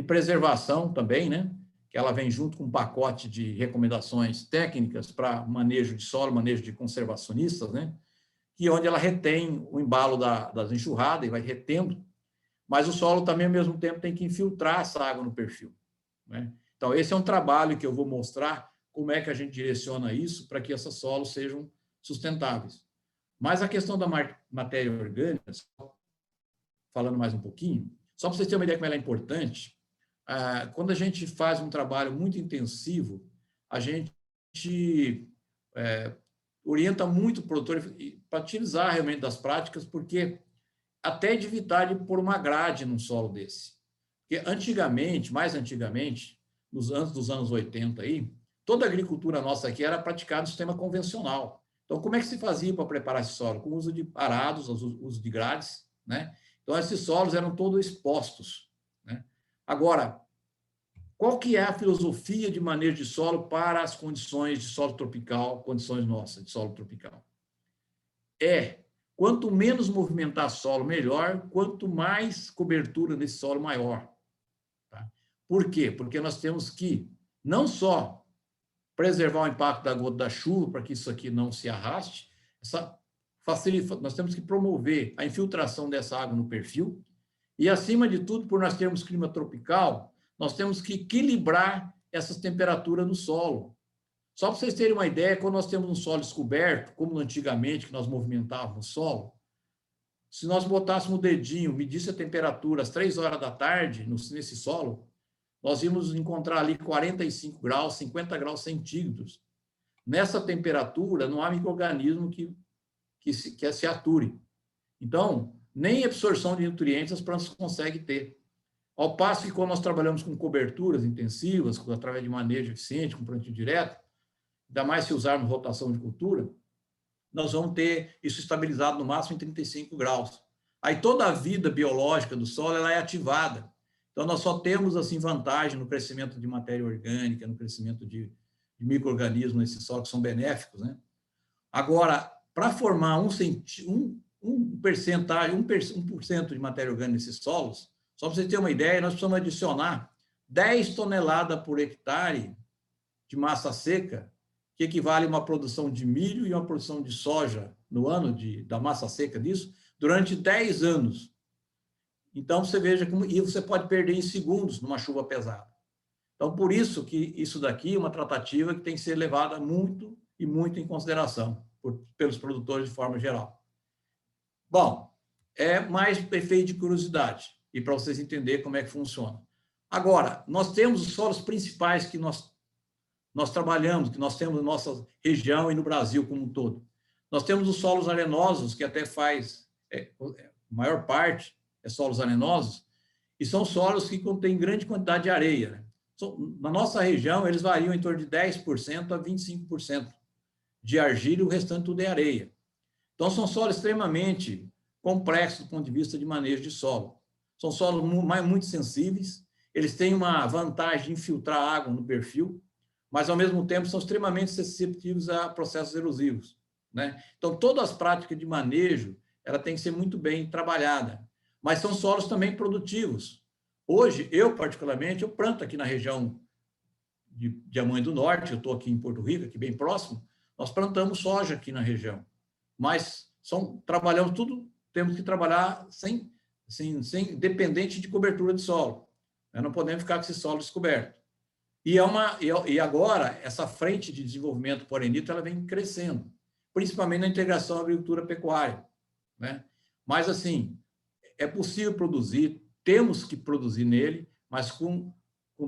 preservação também, né? Que ela vem junto com um pacote de recomendações técnicas para manejo de solo, manejo de conservacionistas, né? Que onde ela retém o embalo das enxurradas e vai retendo, mas o solo também, ao mesmo tempo, tem que infiltrar essa água no perfil, né? Então, esse é um trabalho que eu vou mostrar como é que a gente direciona isso para que esses solos sejam sustentáveis. Mas a questão da matéria orgânica, falando mais um pouquinho, só para vocês terem uma ideia como ela é importante, quando a gente faz um trabalho muito intensivo, a gente orienta muito o produtor para utilizar realmente das práticas, porque até de evitar de pôr uma grade num solo desse. Porque antigamente, mais antigamente, antes dos anos 80 aí, toda a agricultura nossa aqui era praticada no sistema convencional. Então, como é que se fazia para preparar esse solo? Com o uso de arados, o uso de grades, né? Então, esses solos eram todos expostos, né? Agora, qual que é a filosofia de manejo de solo para as condições de solo tropical, condições nossas de solo tropical? Quanto menos movimentar solo, melhor, quanto mais cobertura nesse solo, maior. Tá? Por quê? Porque nós temos que não só preservar o impacto da gota da chuva, para que isso aqui não se arraste, nós temos que promover a infiltração dessa água no perfil e, acima de tudo, por nós termos clima tropical, nós temos que equilibrar essas temperaturas no solo. Só para vocês terem uma ideia, quando nós temos um solo descoberto, como antigamente, que nós movimentávamos o solo, se nós botássemos o dedinho, medisse a temperatura às 3 horas da tarde nesse solo, nós íamos encontrar ali 45 graus, 50 graus centígrados. Nessa temperatura, não há micro-organismo que se ature. Então, nem absorção de nutrientes as plantas conseguem ter. Ao passo que, quando nós trabalhamos com coberturas intensivas, através de manejo eficiente, com plantio direto, ainda mais se usarmos rotação de cultura, nós vamos ter isso estabilizado no máximo em 35 graus. Aí toda a vida biológica do solo ela é ativada. Então, nós só temos assim, vantagem no crescimento de matéria orgânica, no crescimento de micro-organismos nesse solo que são benéficos, né? Agora, para formar 1% de matéria orgânica nesses solos, só para vocês terem uma ideia, nós precisamos adicionar 10 toneladas por hectare de massa seca que equivale a uma produção de milho e uma produção de soja no ano, da massa seca disso, durante 10 anos. Então, você veja como... E você pode perder em segundos numa chuva pesada. Então, por isso que isso daqui é uma tratativa que tem que ser levada muito e muito em consideração pelos produtores de forma geral. Bom, é mais efeito de curiosidade e para vocês entenderem como é que funciona. Agora, nós temos os solos principais que nós trabalhamos, que nós temos na nossa região e no Brasil como um todo. Nós temos os solos arenosos, que até faz, a maior parte é solos arenosos, e são solos que contêm grande quantidade de areia, né? Na nossa região, eles variam em torno de 10% a 25% de argila e o restante tudo é areia. Então, são solos extremamente complexos do ponto de vista de manejo de solo. São solos muito sensíveis, eles têm uma vantagem de infiltrar água no perfil, mas, ao mesmo tempo, são extremamente suscetíveis a processos erosivos, né? Então, todas as práticas de manejo, ela tem que ser muito bem trabalhada. Mas são solos também produtivos. Hoje, eu, particularmente, eu planto aqui na região de Diamante do Norte, eu estou aqui em Porto Rico, aqui bem próximo, nós plantamos soja aqui na região. Mas trabalhamos tudo, temos que trabalhar sem dependente de cobertura de solo. Não podemos ficar com esse solo descoberto. E agora, essa frente de desenvolvimento porenito, ela vem crescendo, principalmente na integração agricultura-pecuária, né? Mas, assim, é possível produzir, temos que produzir nele, mas com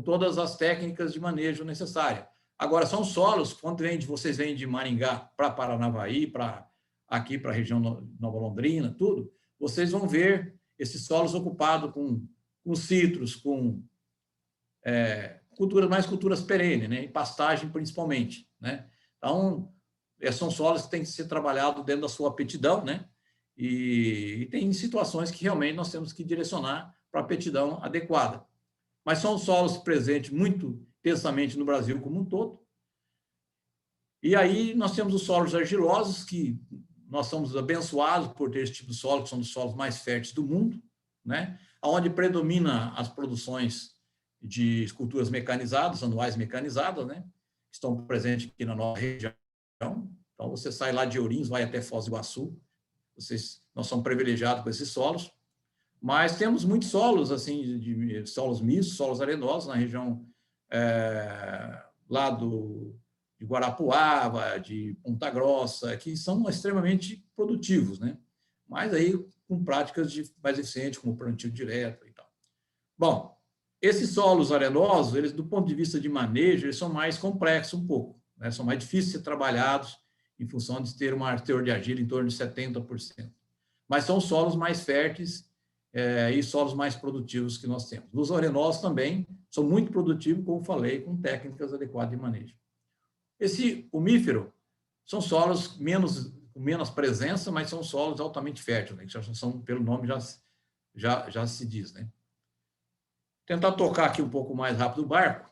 todas as técnicas de manejo necessárias. Agora, são solos, quando vocês vêm de Maringá para Paranavaí, aqui para a região Nova Londrina, tudo, vocês vão ver esses solos ocupados com citros, com culturas perenes, né? E pastagem principalmente, né? Então, são solos que têm que ser trabalhados dentro da sua aptidão, né? E tem situações que realmente nós temos que direcionar para a aptidão adequada. Mas são solos presentes muito intensamente no Brasil como um todo. E aí nós temos os solos argilosos, que nós somos abençoados por ter esse tipo de solo, que são os solos mais férteis do mundo, né? Onde predomina as produções de culturas mecanizadas, anuais mecanizadas, né? Que estão presentes aqui na nossa região. Então, você sai lá de Ourinhos, vai até Foz do Iguaçu. Nós somos privilegiados com esses solos. Mas temos muitos solos, assim, de solos mistos, solos arenosos, na região lá de Guarapuava, de Ponta Grossa, que são extremamente produtivos, né? Mas aí com práticas mais eficientes, como plantio direto e tal. Bom, esses solos arenosos, eles, do ponto de vista de manejo, eles são mais complexos um pouco, né? São mais difíceis de ser trabalhados em função de ter um teor de argila em torno de 70%. Mas são solos mais férteis e solos mais produtivos que nós temos. Os arenosos também são muito produtivos, como falei, com técnicas adequadas de manejo. Esse umífero são solos com menos presença, mas são solos altamente férteis, né? Que já são, pelo nome já se diz, né? Tentar tocar aqui um pouco mais rápido o barco,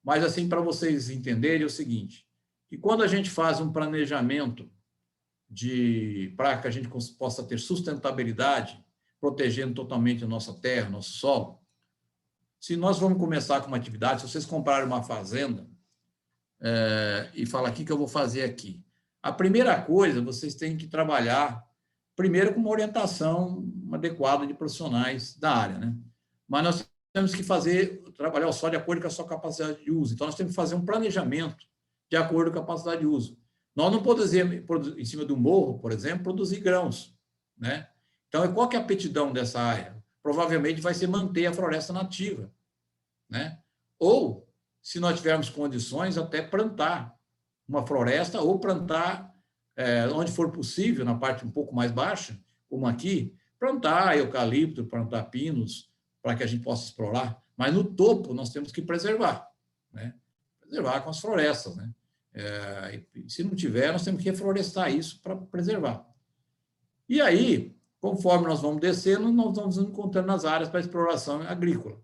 mas assim, para vocês entenderem, é o seguinte, que quando a gente faz um planejamento para que a gente possa ter sustentabilidade, protegendo totalmente a nossa terra, nosso solo, se nós vamos começar com uma atividade, se vocês comprarem uma fazenda e falar, o que eu vou fazer aqui? A primeira coisa, vocês têm que trabalhar, primeiro, com uma orientação adequada de profissionais da área, né? Mas nós temos que trabalhar o solo de acordo com a sua capacidade de uso. Então, nós temos que fazer um planejamento de acordo com a capacidade de uso. Nós não podemos, em cima do morro, por exemplo, produzir grãos, né? Então, qual que é a aptidão dessa área? Provavelmente vai ser manter a floresta nativa, né? Ou, se nós tivermos condições, até plantar uma floresta ou plantar, onde for possível, na parte um pouco mais baixa, como aqui, plantar eucalipto, plantar pinos, para que a gente possa explorar. Mas no topo nós temos que preservar, né? Preservar com as florestas, né? Se não tiver, nós temos que reflorestar isso para preservar. E aí, conforme nós vamos descendo, nós vamos encontrando as áreas para exploração agrícola.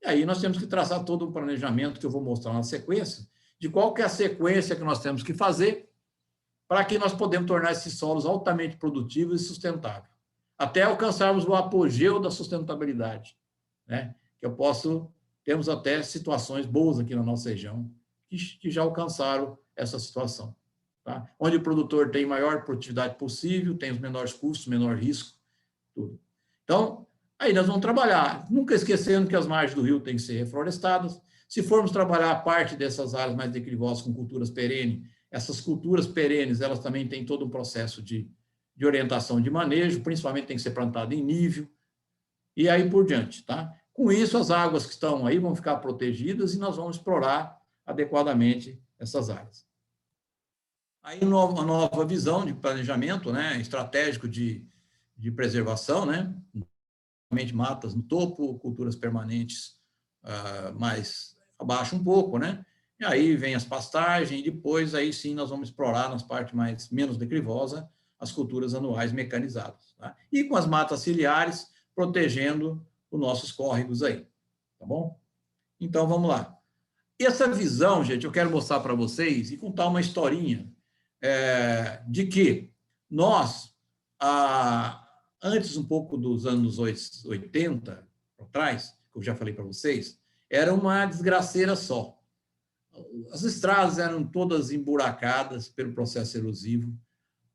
E aí nós temos que traçar todo um planejamento que eu vou mostrar na sequência, de qual que é a sequência que nós temos que fazer para que nós podemos tornar esses solos altamente produtivos e sustentáveis, até alcançarmos o apogeu da sustentabilidade, né? Temos até situações boas aqui na nossa região, que já alcançaram essa situação. Tá? Onde o produtor tem maior produtividade possível, tem os menores custos, menor risco, tudo. Então, aí nós vamos trabalhar, nunca esquecendo que as margens do rio têm que ser reflorestadas. Se formos trabalhar a parte dessas áreas mais declivosas com culturas perenes, essas culturas perenes, elas também têm todo um processo de orientação de manejo, principalmente tem que ser plantado em nível, e aí por diante, tá? Com isso, as águas que estão aí vão ficar protegidas e nós vamos explorar adequadamente essas áreas. Aí, uma nova visão de planejamento, né, estratégico de preservação, né, matas no topo, culturas permanentes mais abaixo um pouco, né, e aí vem as pastagens, e depois, aí sim, nós vamos explorar nas partes menos declivosas as culturas anuais mecanizadas, tá? E com as matas ciliares, protegendo os nossos córregos aí, tá bom? Então, vamos lá. Essa visão, gente, eu quero mostrar para vocês e contar uma historinha de que nós, antes um pouco dos anos 80, para trás, que eu já falei para vocês, era uma desgraceira só. As estradas eram todas emburacadas pelo processo erosivo,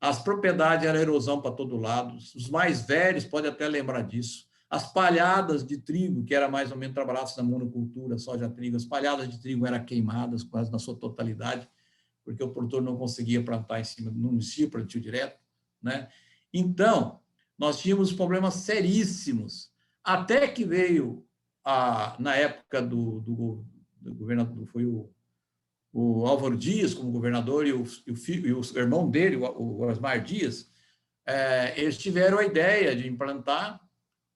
as propriedades eram erosão para todo lado, os mais velhos podem até lembrar disso, as palhadas de trigo, que era mais ou menos trabalhadas na monocultura, soja-trigo, as palhadas de trigo eram queimadas quase na sua totalidade, porque o produtor não conseguia plantar em cima, não existia plantio direto, né? Então, nós tínhamos problemas seríssimos, até que veio, na época do governador, foi o Álvaro Dias como governador e o irmão dele, o Osmar Dias, eles tiveram a ideia de implantar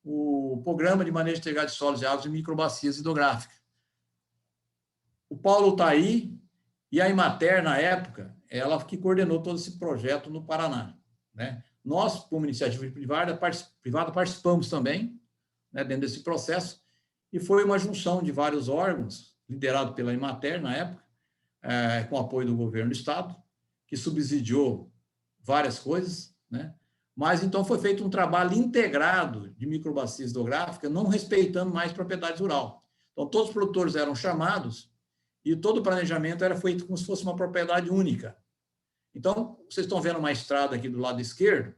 o Programa de Manejo Integrado de Solos e Águas e Microbacias Hidrográficas. O Paulo está aí, e a Emater, na época, ela que coordenou todo esse projeto no Paraná, né? Nós, como iniciativa privada, participamos também, né, dentro desse processo, e foi uma junção de vários órgãos, liderado pela Emater, na época, com apoio do governo do Estado, que subsidiou várias coisas, né? Mas, então, foi feito um trabalho integrado de microbacia hidrográfica, não respeitando mais propriedade rural. Então, todos os produtores eram chamados e todo o planejamento era feito como se fosse uma propriedade única. Então, vocês estão vendo uma estrada aqui do lado esquerdo.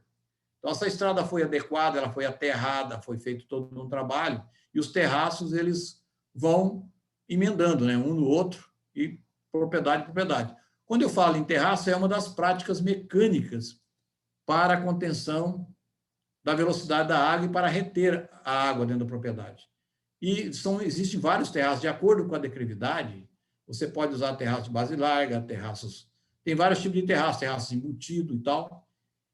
Então, essa estrada foi adequada, ela foi aterrada, foi feito todo um trabalho, e os terraços, eles vão emendando, né, um no outro, e propriedade. Quando eu falo em terraço, é uma das práticas mecânicas para a contenção da velocidade da água e para reter a água dentro da propriedade. E existem vários terraços, de acordo com a declividade, você pode usar terraços de base larga, tem vários tipos de terraços embutido e tal.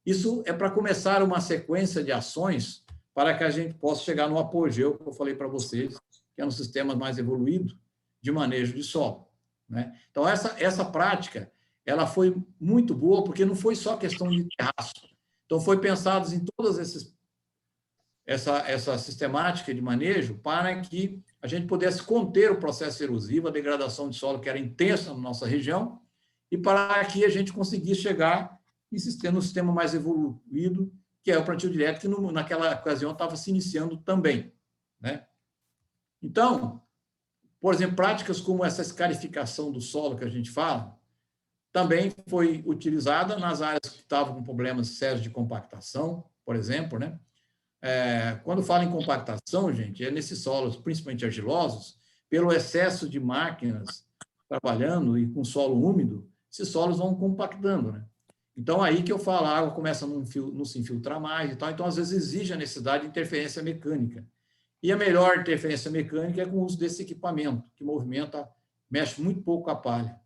Isso é para começar uma sequência de ações para que a gente possa chegar no apogeu, que eu falei para vocês, que é um sistema mais evoluído de manejo de solo, né? Então, essa prática, ela foi muito boa, porque não foi só questão de terraço. Então, foi pensado em todas essa sistemática de manejo para que a gente pudesse conter o processo erosivo, a degradação de solo que era intensa na nossa região, e para que a gente conseguisse chegar no sistema mais evoluído, que é o plantio direto, que naquela ocasião estava se iniciando também, né? Então, por exemplo, práticas como essa escarificação do solo que a gente fala, também foi utilizada nas áreas que estavam com problemas sérios de compactação, por exemplo, né? Quando fala em compactação, gente, é nesses solos, principalmente argilosos, pelo excesso de máquinas trabalhando e com solo úmido, esses solos vão compactando, né? Então, aí que eu falo, a água começa a não se infiltrar mais e tal, então, às vezes, exige a necessidade de interferência mecânica. E a melhor interferência mecânica é com o uso desse equipamento, que mexe muito pouco com a palha.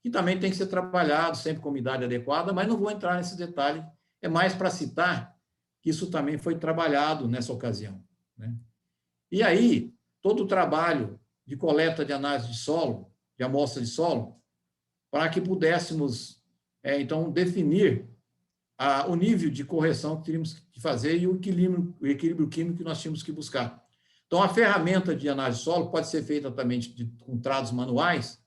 E também tem que ser trabalhado sempre com umidade adequada, mas não vou entrar nesse detalhe, é mais para citar que isso também foi trabalhado nessa ocasião, né? E aí, todo o trabalho de coleta de análise de solo, de amostra de solo, para que pudéssemos, então, definir o nível de correção que teríamos que fazer e o equilíbrio químico que nós tínhamos que buscar. Então, a ferramenta de análise de solo pode ser feita também com trados manuais,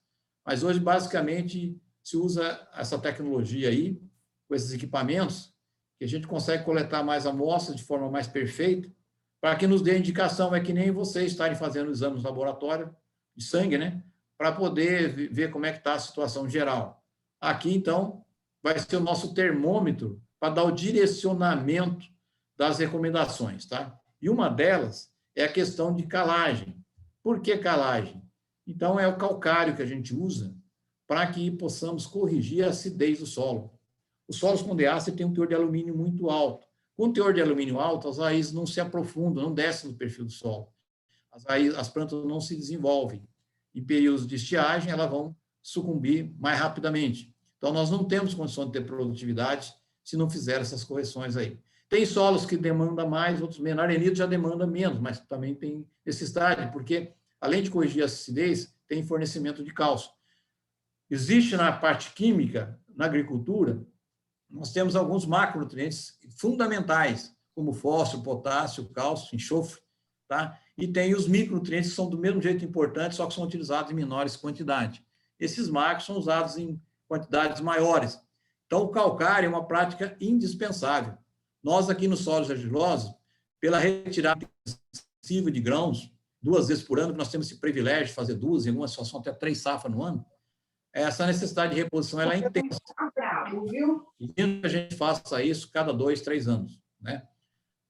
mas hoje, basicamente, se usa essa tecnologia aí, com esses equipamentos, que a gente consegue coletar mais amostras de forma mais perfeita, para que nos dê indicação, é que nem vocês estarem fazendo exames no laboratório de sangue, né? para poder ver como é que está a situação geral. Aqui, então, vai ser o nosso termômetro para dar o direcionamento das recomendações, tá? E uma delas é a questão de calagem. Por que calagem? Então, é o calcário que a gente usa para que possamos corrigir a acidez do solo. Os solos com DAC têm um teor de alumínio muito alto. Com teor de alumínio alto, as raízes não se aprofundam, não descem no perfil do solo. As plantas não se desenvolvem. Em períodos de estiagem, elas vão sucumbir mais rapidamente. Então, nós não temos condição de ter produtividade se não fizer essas correções aí. Tem solos que demandam mais, outros menos. Arenito já demanda menos, mas também tem necessidade, porque, além de corrigir a acidez, tem fornecimento de cálcio. Existe na parte química, na agricultura, nós temos alguns macronutrientes fundamentais, como fósforo, potássio, cálcio, enxofre, tá? E tem os micronutrientes que são do mesmo jeito importantes, só que são utilizados em menores quantidades. Esses macros são usados em quantidades maiores. Então, o calcário é uma prática indispensável. Nós, aqui nos solos argilosos, pela retirada excessiva de grãos, 2 vezes por ano, que nós temos esse privilégio de fazer 2, em alguma situação até 3 safras no ano, essa necessidade de reposição ela é intensa. E que a gente faça isso cada 2, 3 anos, né?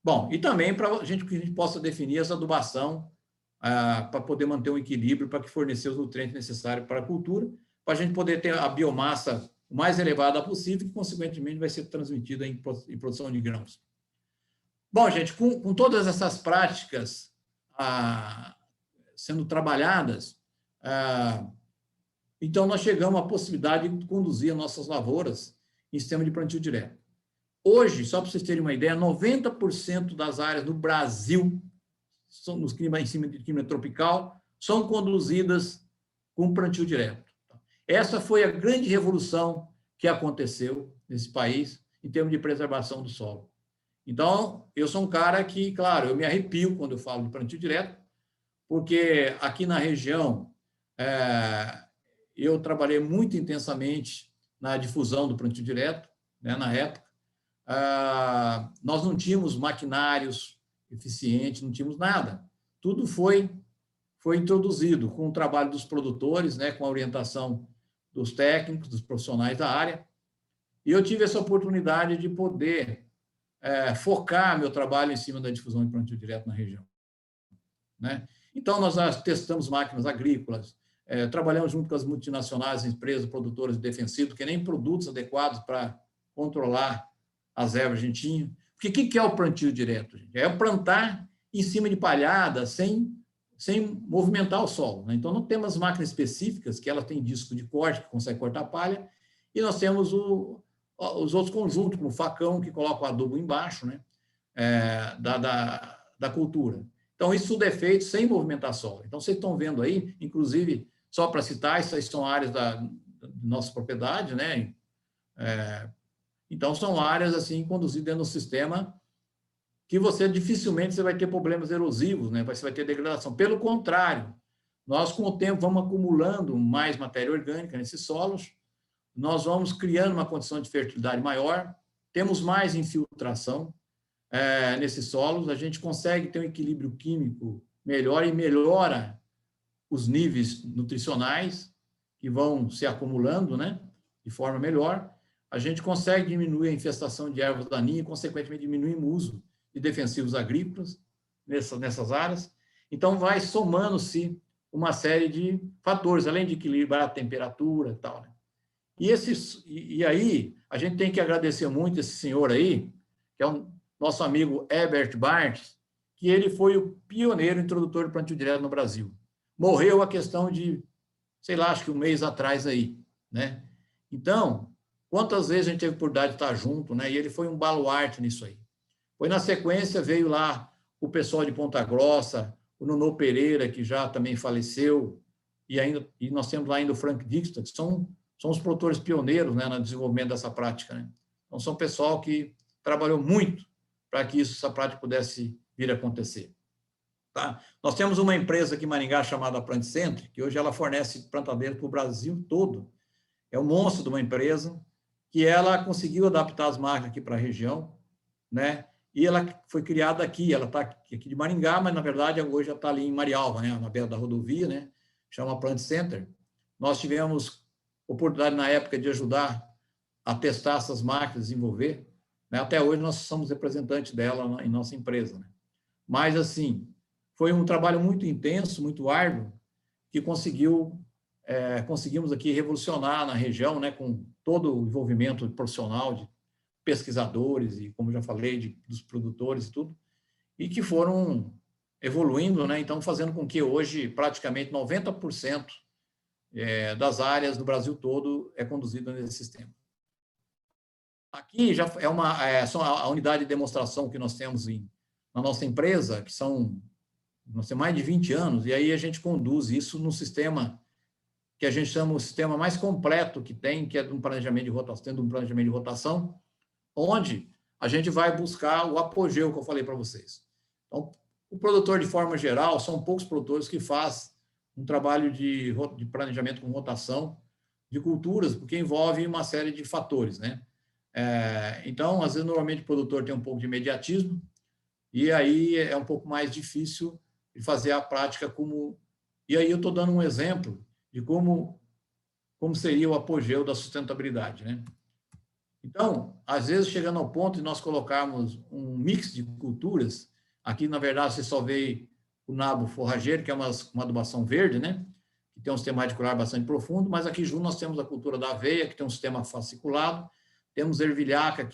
Bom, e também para que a gente possa definir essa adubação para poder manter um equilíbrio, para que fornecer os nutrientes necessários para a cultura, para a gente poder ter a biomassa o mais elevada possível, que, consequentemente, vai ser transmitida em produção de grãos. Bom, gente, com todas essas práticas sendo trabalhadas, então nós chegamos à possibilidade de conduzir as nossas lavouras em sistema de plantio direto. Hoje, só para vocês terem uma ideia, 90% das áreas no Brasil, nos climas em cima de clima tropical, são conduzidas com plantio direto. Essa foi a grande revolução que aconteceu nesse país em termos de preservação do solo. Então, eu sou um cara que, claro, eu me arrepio quando eu falo de plantio direto, porque aqui na região eu trabalhei muito intensamente na difusão do plantio direto, né, na época. Nós não tínhamos maquinários eficientes, não tínhamos nada. Tudo foi introduzido com o trabalho dos produtores, né, com a orientação dos técnicos, dos profissionais da área. E eu tive essa oportunidade de poder focar meu trabalho em cima da difusão de plantio direto na região, né? Então, nós testamos máquinas agrícolas, trabalhamos junto com as multinacionais, empresas, produtoras de defensivos, que nem produtos adequados para controlar as ervas a gente tinha. Porque o que é o plantio direto, gente? É plantar em cima de palhada, sem movimentar o solo, né? Então, não temos máquinas específicas, que elas têm disco de corte, que consegue cortar palha, e nós temos os outros conjuntos, como o facão, que coloca o adubo embaixo, né, da cultura. Então, isso tudo é feito sem movimentar solo. Então, vocês estão vendo aí, inclusive, só para citar, essas são áreas da nossa propriedade, né? Então, são áreas assim conduzidas dentro do sistema que dificilmente vai ter problemas erosivos, né? Você vai ter degradação. Pelo contrário, nós, com o tempo, vamos acumulando mais matéria orgânica nesses solos, nós vamos criando uma condição de fertilidade maior, temos mais infiltração nesses solos, a gente consegue ter um equilíbrio químico melhor e melhora os níveis nutricionais que vão se acumulando, né, de forma melhor. A gente consegue diminuir a infestação de ervas daninhas e, consequentemente, diminuir o uso de defensivos agrícolas nessas áreas. Então, vai somando-se uma série de fatores, além de equilibrar a temperatura e tal, né? E aí, a gente tem que agradecer muito esse senhor aí, que é o nosso amigo Herbert Barthes, que ele foi o pioneiro introdutor do plantio direto no Brasil. Morreu a questão de, sei lá, acho que um mês atrás aí, né? Então, quantas vezes a gente teve a oportunidade de estar junto, né? E ele foi um baluarte nisso aí. Foi na sequência, veio lá o pessoal de Ponta Grossa, o Nuno Pereira, que já também faleceu, e nós temos lá ainda o Frank Dixon, que são os produtores pioneiros, né, no desenvolvimento dessa prática, né? Então, são pessoal que trabalhou muito para que essa prática pudesse vir a acontecer. Tá? Nós temos uma empresa aqui em Maringá chamada Plant Center, que hoje ela fornece plantadeiras para o Brasil todo. É um monstro de uma empresa que ela conseguiu adaptar as máquinas aqui para a região, né? E ela foi criada aqui, ela está aqui de Maringá, mas, na verdade, hoje ela está ali em Marialva, né, na beira da rodovia, né? Chama Plant Center. Nós tivemos oportunidade, na época, de ajudar a testar essas máquinas, desenvolver. Né? Até hoje, nós somos representantes dela em nossa empresa. Né? Mas, assim, foi um trabalho muito intenso, muito árduo, que conseguimos aqui revolucionar na região, né, com todo o envolvimento profissional de pesquisadores e, como já falei, dos produtores e tudo, e que foram evoluindo, né, então fazendo com que hoje praticamente 90% das áreas do Brasil todo é conduzida nesse sistema. Aqui já é só a unidade de demonstração que nós temos na nossa empresa, que nós temos mais de 20 anos, e aí a gente conduz isso num sistema que a gente chama o sistema mais completo que tem, que é de um planejamento de rotação, tendo um planejamento de rotação, onde a gente vai buscar o apogeu que eu falei para vocês. Então, o produtor, de forma geral, são poucos produtores que fazem um trabalho de planejamento com rotação de culturas, porque envolve uma série de fatores, né? Então, às vezes, normalmente o produtor tem um pouco de imediatismo, e aí é um pouco mais difícil de fazer a prática como... E aí eu estou dando um exemplo de como seria o apogeu da sustentabilidade, né? Então, às vezes, chegando ao ponto de nós colocarmos um mix de culturas, aqui, na verdade, você só vê o nabo forrageiro, que é uma adubação verde, né? Que tem um sistema radicular bastante profundo, mas aqui junto nós temos a cultura da aveia, que tem um sistema fasciculado, temos ervilhaca,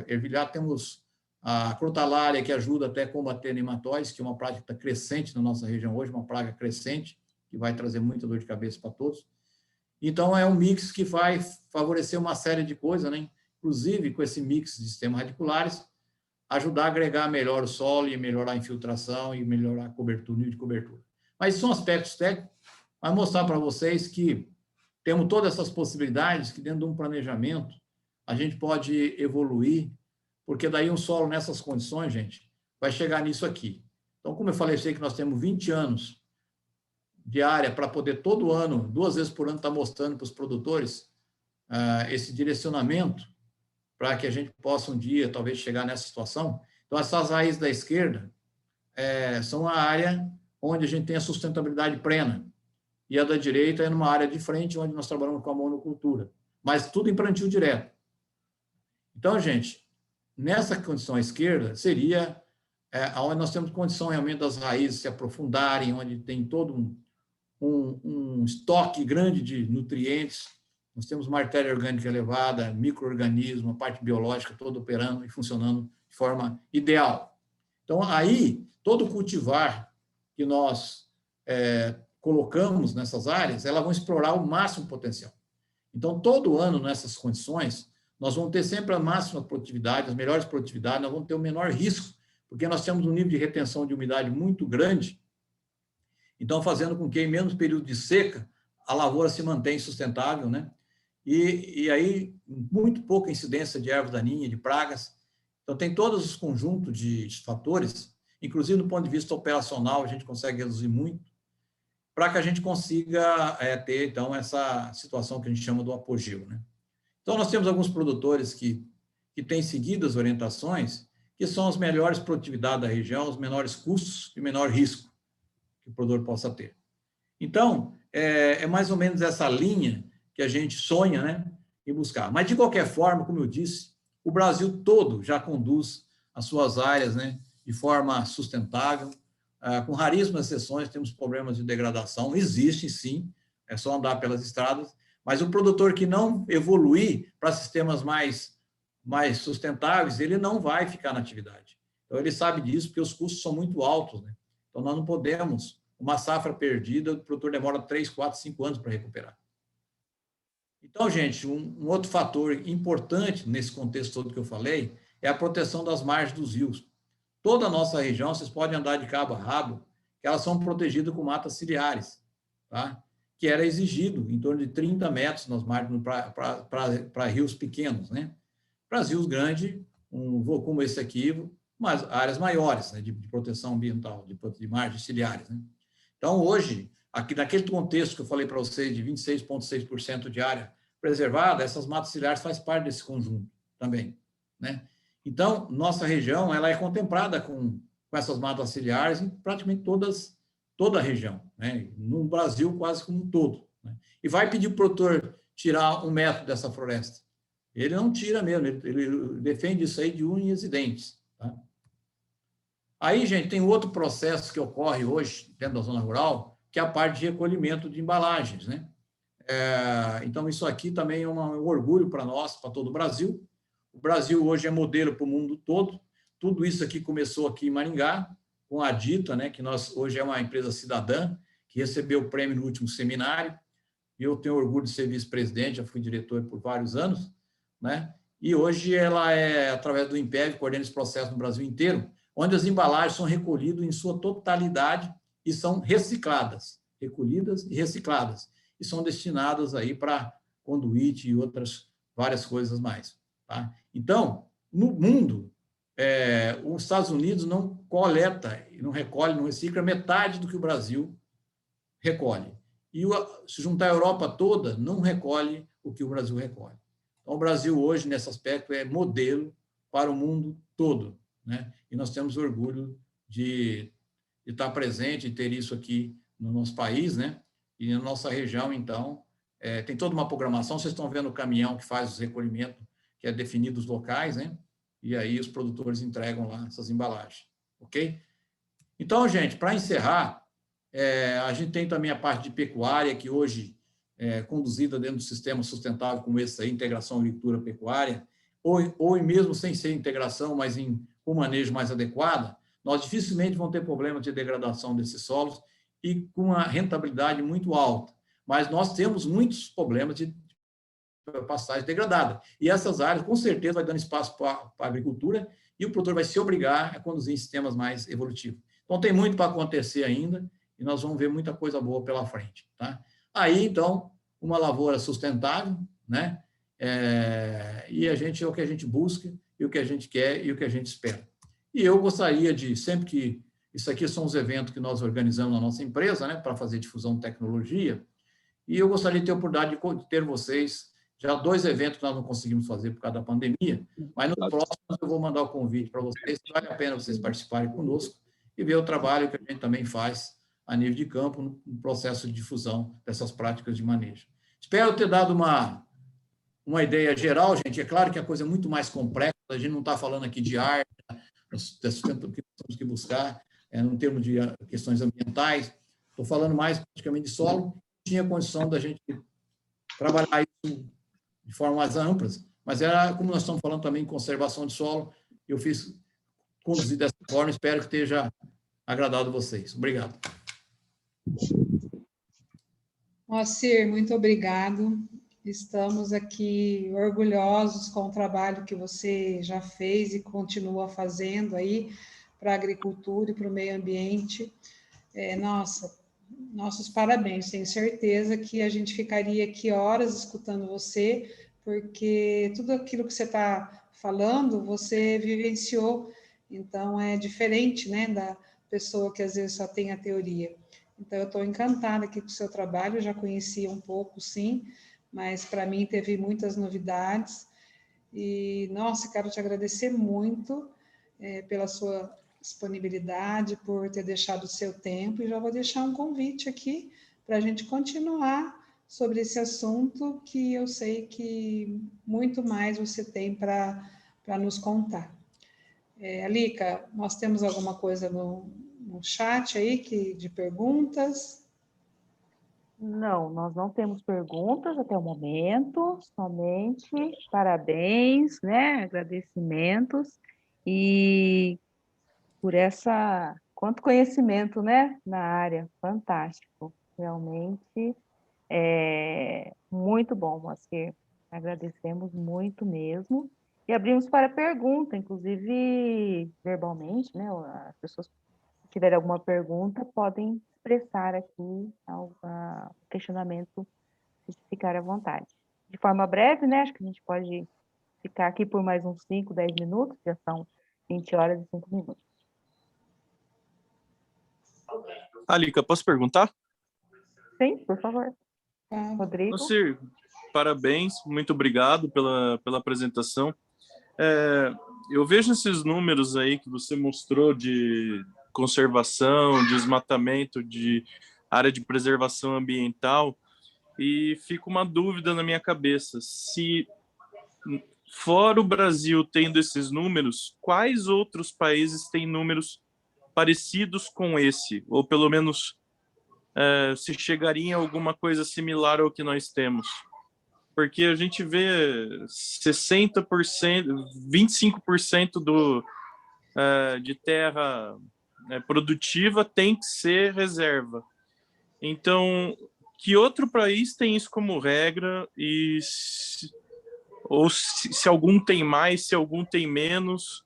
ervilhaca temos a crotalária, que ajuda até a combater nematóides, que é uma praga que está crescente na nossa região hoje, uma praga crescente, que vai trazer muita dor de cabeça para todos. Então, é um mix que vai favorecer uma série de coisas, né? Inclusive, com esse mix de sistemas radiculares, ajudar a agregar melhor o solo e melhorar a infiltração e melhorar a cobertura, nível de cobertura. Mas são aspectos técnicos, mas mostrar para vocês que temos todas essas possibilidades, que dentro de um planejamento a gente pode evoluir, porque daí um solo nessas condições, gente, vai chegar nisso aqui. Então, como eu falei, sei que nós temos 20 anos de área para poder todo ano, 2 vezes por ano, estar mostrando para os produtores esse direcionamento para que a gente possa um dia, talvez, chegar nessa situação. Então, essas raízes da esquerda são a área onde a gente tem a sustentabilidade plena, e a da direita é numa área de frente, onde nós trabalhamos com a monocultura, mas tudo em plantio direto. Então, gente, nessa condição à esquerda, seria onde nós temos condição realmente das raízes se aprofundarem, onde tem todo um estoque grande de nutrientes, nós temos uma artéria orgânica elevada, micro-organismo, a parte biológica toda operando e funcionando de forma ideal. Então, aí, todo cultivar que nós colocamos nessas áreas, elas vão explorar o máximo potencial. Então, todo ano, nessas condições, nós vamos ter sempre a máxima produtividade, as melhores produtividades, nós vamos ter o menor risco, porque nós temos um nível de retenção de umidade muito grande, então fazendo com que, em menos período de seca, a lavoura se mantenha sustentável, né? E aí, muito pouca incidência de ervas daninhas, de pragas. Então, tem todos os conjuntos de fatores, inclusive do ponto de vista operacional, a gente consegue reduzir muito, para que a gente consiga ter, então, essa situação que a gente chama do apogeu, né? Então, nós temos alguns produtores que têm seguido as orientações, que são as melhores produtividades da região, os menores custos e menor risco que o produtor possa ter. Então, é mais ou menos essa linha que a gente sonha, né, em buscar. Mas, de qualquer forma, como eu disse, o Brasil todo já conduz as suas áreas, né, de forma sustentável, com raríssimas exceções, temos problemas de degradação, existem sim, é só andar pelas estradas, mas o produtor que não evoluir para sistemas mais sustentáveis, ele não vai ficar na atividade. Então, ele sabe disso, porque os custos são muito altos, né? Então, nós não podemos, uma safra perdida, o produtor demora 3, 4, 5 anos para recuperar. Então, gente, um outro fator importante nesse contexto todo que eu falei é a proteção das margens dos rios. Toda a nossa região, vocês podem andar de cabo a rabo, que elas são protegidas com matas ciliares, tá? Que era exigido em torno de 30 metros nas margens para rios pequenos, né? Para rios grandes, como esse aqui, mas áreas maiores, né, de proteção ambiental, de margens ciliares, né? Então, hoje, aqui naquele contexto que eu falei para vocês de 26,6% de área preservada, essas matas ciliares fazem parte desse conjunto também, né? Então, nossa região ela é contemplada com essas matas ciliares em praticamente toda a região, né? No Brasil, quase como um todo, né? e vai pedir para o produtor tirar 1 metro dessa floresta. Ele não tira mesmo, ele defende isso aí de unhas e dentes. Tá? Aí, gente, tem outro processo que ocorre hoje dentro da zona rural, que é a parte de recolhimento de embalagens, né? Então, isso aqui também é um orgulho para nós, para todo o Brasil. O Brasil hoje é modelo para o mundo todo. Tudo isso aqui começou aqui em Maringá, com a Dita, né, que hoje é uma empresa cidadã, que recebeu o prêmio no último seminário. E eu tenho orgulho de ser vice-presidente, já fui diretor por vários anos, né? E hoje ela através do INPEV, coordena esse processo no Brasil inteiro, onde as embalagens são recolhidas em sua totalidade e são recicladas, recolhidas e recicladas, e são destinadas aí para conduíte e outras várias coisas mais. Tá? Então, no mundo, os Estados Unidos não coleta, não recolhe, não recicla metade do que o Brasil recolhe. E se juntar a Europa toda, não recolhe o que o Brasil recolhe. Então, o Brasil hoje, nesse aspecto, é modelo para o mundo todo, né? E nós temos orgulho de estar presente e ter isso aqui no nosso país, né? E na nossa região, então, tem toda uma programação. Vocês estão vendo o caminhão que faz os recolhimentos, que é definido os locais, né? E aí os produtores entregam lá essas embalagens, ok? Então, gente, para encerrar, a gente tem também a parte de pecuária, que hoje é conduzida dentro do sistema sustentável como esse aí, integração agricultura-pecuária, ou mesmo sem ser integração, mas com manejo mais adequado, nós dificilmente vamos ter problemas de degradação desses solos e com uma rentabilidade muito alta. Mas nós temos muitos problemas de pastagem degradada. E essas áreas, com certeza, vai dando espaço para a agricultura e o produtor vai se obrigar a conduzir em sistemas mais evolutivos. Então, tem muito para acontecer ainda e nós vamos ver muita coisa boa pela frente. Tá? Aí, então, uma lavoura sustentável, né? E a gente é o que a gente busca, e o que a gente quer e o que a gente espera. E eu gostaria de, sempre que... Isso aqui são os eventos que nós organizamos na nossa empresa, né, para fazer difusão de tecnologia, e eu gostaria de ter a oportunidade de ter vocês, já 2 eventos que nós não conseguimos fazer por causa da pandemia, mas nos próximos eu vou mandar o convite para vocês, vale a pena vocês participarem conosco e ver o trabalho que a gente também faz a nível de campo no processo de difusão dessas práticas de manejo. Espero ter dado uma ideia geral, gente. É claro que a coisa é muito mais complexa, a gente não está falando aqui de arte, que nós temos que buscar, no termo de questões ambientais, estou falando mais praticamente de solo, tinha condição da gente trabalhar isso de forma mais ampla, mas era, como nós estamos falando também em conservação de solo, eu conduzi dessa forma, espero que tenha agradado vocês. Obrigado. Moacir, muito obrigado. Estamos aqui orgulhosos com o trabalho que você já fez e continua fazendo aí para a agricultura e para o meio ambiente. Nossos parabéns. Tenho certeza que a gente ficaria aqui horas escutando você, porque tudo aquilo que você está falando, você vivenciou. Então, é diferente, né, da pessoa que às vezes só tem a teoria. Então, eu estou encantada aqui com o seu trabalho, eu já conhecia um pouco, sim, mas para mim teve muitas novidades. E, nossa, quero te agradecer muito pela sua disponibilidade, por ter deixado o seu tempo, e já vou deixar um convite aqui para a gente continuar sobre esse assunto, que eu sei que muito mais você tem para nos contar. Alica, nós temos alguma coisa no chat aí de perguntas? Não, nós não temos perguntas até o momento, somente parabéns, né, agradecimentos, e por quanto conhecimento, né, na área, fantástico, realmente muito bom, Moacir, agradecemos muito mesmo, e abrimos para pergunta, inclusive verbalmente, né, as pessoas que tiverem alguma pergunta podem expressar aqui algum questionamento, se ficar à vontade. De forma breve, né, acho que a gente pode ficar aqui por mais uns 5, 10 minutos, já são 20 horas e 5 minutos. Alica, posso perguntar? Sim, por favor. Rodrigo. Moacir, parabéns, muito obrigado pela apresentação. Eu vejo esses números aí que você mostrou de conservação, desmatamento, de área de preservação ambiental, e fica uma dúvida na minha cabeça, se fora o Brasil tendo esses números, quais outros países têm números parecidos com esse? Ou pelo menos se chegaria em alguma coisa similar ao que nós temos? Porque a gente vê 60%, 25% de terra produtiva tem que ser reserva. Então, que outro país tem isso como regra? E ou se algum tem mais, se algum tem menos?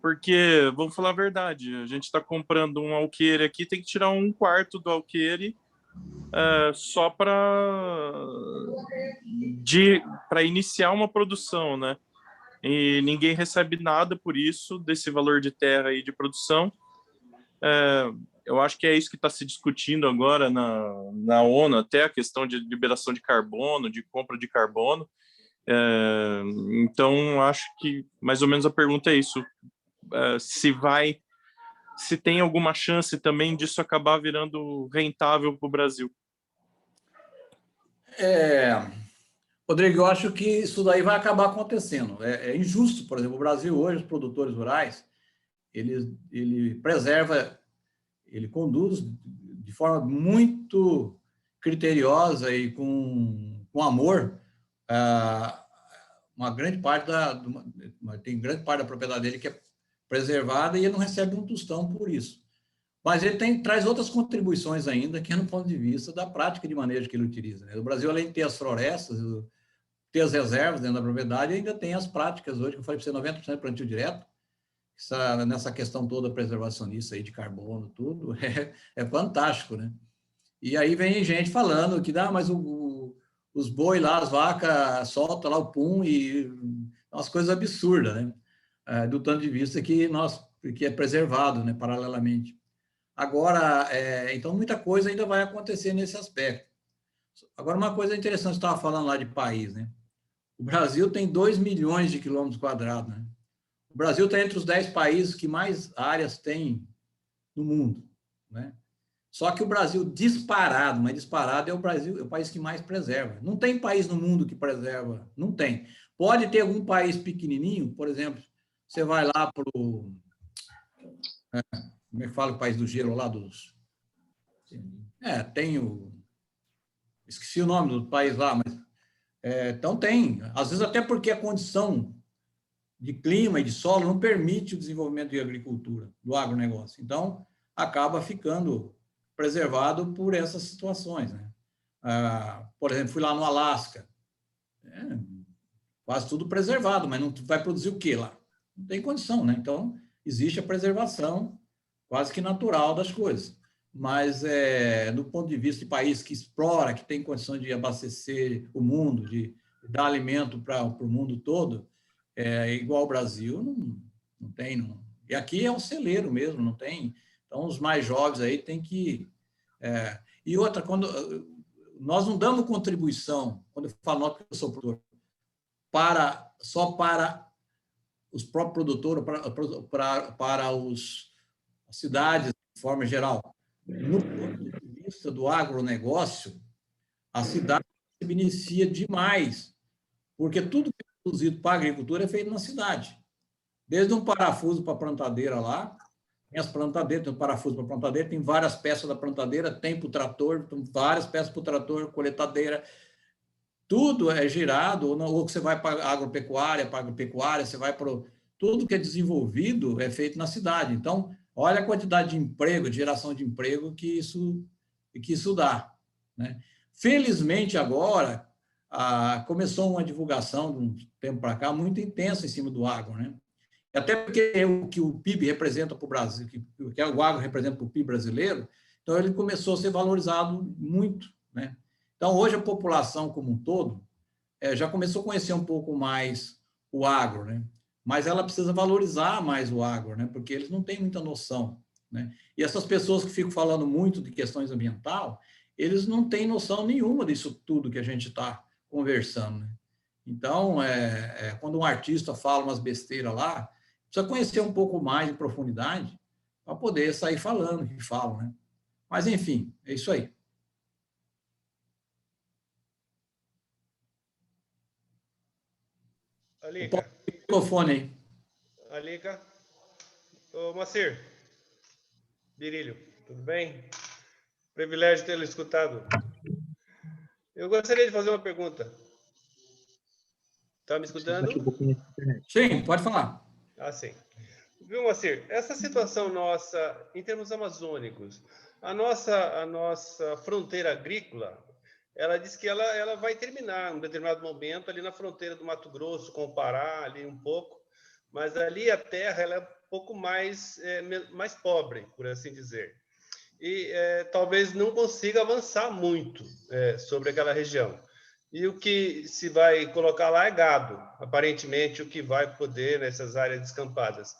Porque, vamos falar a verdade, a gente está comprando um alqueire aqui, tem que tirar 1/4 do alqueire só para iniciar uma produção, né? E ninguém recebe nada por isso, desse valor de terra e de produção. Eu acho que é isso que está se discutindo agora na ONU, até a questão de liberação de carbono, de compra de carbono. Então, acho que mais ou menos a pergunta é isso. Se tem alguma chance também disso acabar virando rentável para o Brasil. Rodrigo, eu acho que isso daí vai acabar acontecendo. É injusto, por exemplo, o Brasil hoje, os produtores rurais, ele preserva, ele conduz de forma muito criteriosa e com amor uma grande parte tem grande parte da propriedade dele que é preservada e ele não recebe um tostão por isso. Mas ele traz outras contribuições ainda, que é no ponto de vista da prática de manejo que ele utiliza, né? O Brasil, além de ter as florestas, ter as reservas dentro da propriedade, ainda tem as práticas hoje, que eu falei para você, 90% plantio direto, nessa questão toda preservacionista aí de carbono, tudo, é fantástico, né? E aí vem gente falando que mas os boi lá, as vacas, solta lá o pum e umas coisas absurdas, né? Do ponto de vista que é preservado, né, paralelamente. Agora, então, muita coisa ainda vai acontecer nesse aspecto. Agora, uma coisa interessante, você estava falando lá de país, né? O Brasil tem 2 milhões de quilômetros quadrados, né? O Brasil está entre os 10 países que mais áreas tem no mundo, né? Só que o Brasil disparado, mas disparado é o país que mais preserva. Não tem país no mundo que preserva, não tem. Pode ter algum país pequenininho, por exemplo, você vai lá para o... Como é que fala o país do gelo lá dos... tem o... Esqueci o nome do país lá, mas... então tem. Às vezes até porque a condição de clima e de solo não permite o desenvolvimento de agricultura, do agronegócio. Então, acaba ficando preservado por essas situações, né? Por exemplo, fui lá no Alasca, quase tudo preservado, mas não vai produzir o quê lá? Não tem condição, né? Então, existe a preservação quase que natural das coisas. Mas, do ponto de vista de país que explora, que tem condições de abastecer o mundo, de dar alimento para o mundo todo, igual ao Brasil, não tem. Não. E aqui é um celeiro mesmo, não tem. Então, os mais jovens aí têm que... E outra, quando nós não damos contribuição, quando eu falo nós, porque eu sou produtor, só para os próprios produtores, para as cidades, de forma geral. No ponto de vista do agronegócio, a cidade se beneficia demais, porque tudo que é produzido para a agricultura é feito na cidade. Desde um parafuso para a plantadeira lá, tem as plantadeiras, tem um parafuso para a plantadeira, tem várias peças da plantadeira, tem para o trator, tem várias peças para o trator, coletadeira, tudo é girado, ou você vai para a agropecuária, você vai para... Tudo que é desenvolvido é feito na cidade. Então, olha a quantidade de emprego, de geração de emprego que isso dá, né? Felizmente, agora, começou uma divulgação, de um tempo para cá, muito intensa em cima do agro, né? Até porque é o que o PIB representa para o Brasil, que o agro representa para o PIB brasileiro, então ele começou a ser valorizado muito, né? Então, hoje a população como um todo já começou a conhecer um pouco mais o agro, né? Mas ela precisa valorizar mais o agro, né? Porque eles não têm muita noção, né? E essas pessoas que ficam falando muito de questões ambientais, eles não têm noção nenhuma disso tudo que a gente está conversando, né? Então, quando um artista fala umas besteiras lá, precisa conhecer um pouco mais em profundidade para poder sair falando o que falam, né? Mas, enfim, é isso aí. Alica. O microfone aí. Alica. Ô, Moacir. Birilho, tudo bem? Privilégio tê-lo escutado. Eu gostaria de fazer uma pergunta. Está me escutando? Sim, pode falar. Ah, sim. Viu, Moacir? Essa situação nossa, em termos amazônicos, a nossa fronteira agrícola, ela diz que ela vai terminar em um determinado momento ali na fronteira do Mato Grosso com o Pará, ali um pouco, mas ali a terra ela é um pouco mais pobre, por assim dizer. E talvez não consiga avançar muito sobre aquela região. E o que se vai colocar lá é gado, aparentemente, o que vai poder nessas áreas descampadas.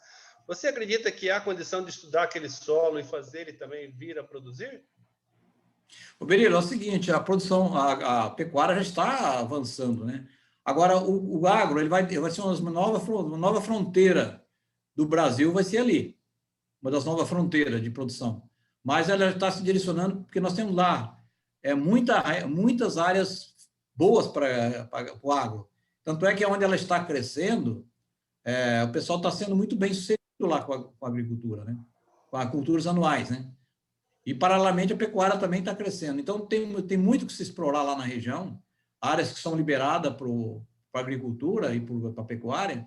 Você acredita que há condição de estudar aquele solo e fazer ele também vir a produzir? O Berilo, é o seguinte, a produção, a pecuária já está avançando, né? Agora, o agro, ele vai ser uma nova fronteira do Brasil, vai ser ali, uma das novas fronteiras de produção. Mas ela está se direcionando, porque nós temos lá muitas áreas boas para o agro. Tanto é que onde ela está crescendo, o pessoal está sendo muito bem sucedido lá com a agricultura, né? Com as culturas anuais, né? E, paralelamente, a pecuária também está crescendo. Então, tem muito que se explorar lá na região, áreas que são liberadas para a agricultura e para a pecuária,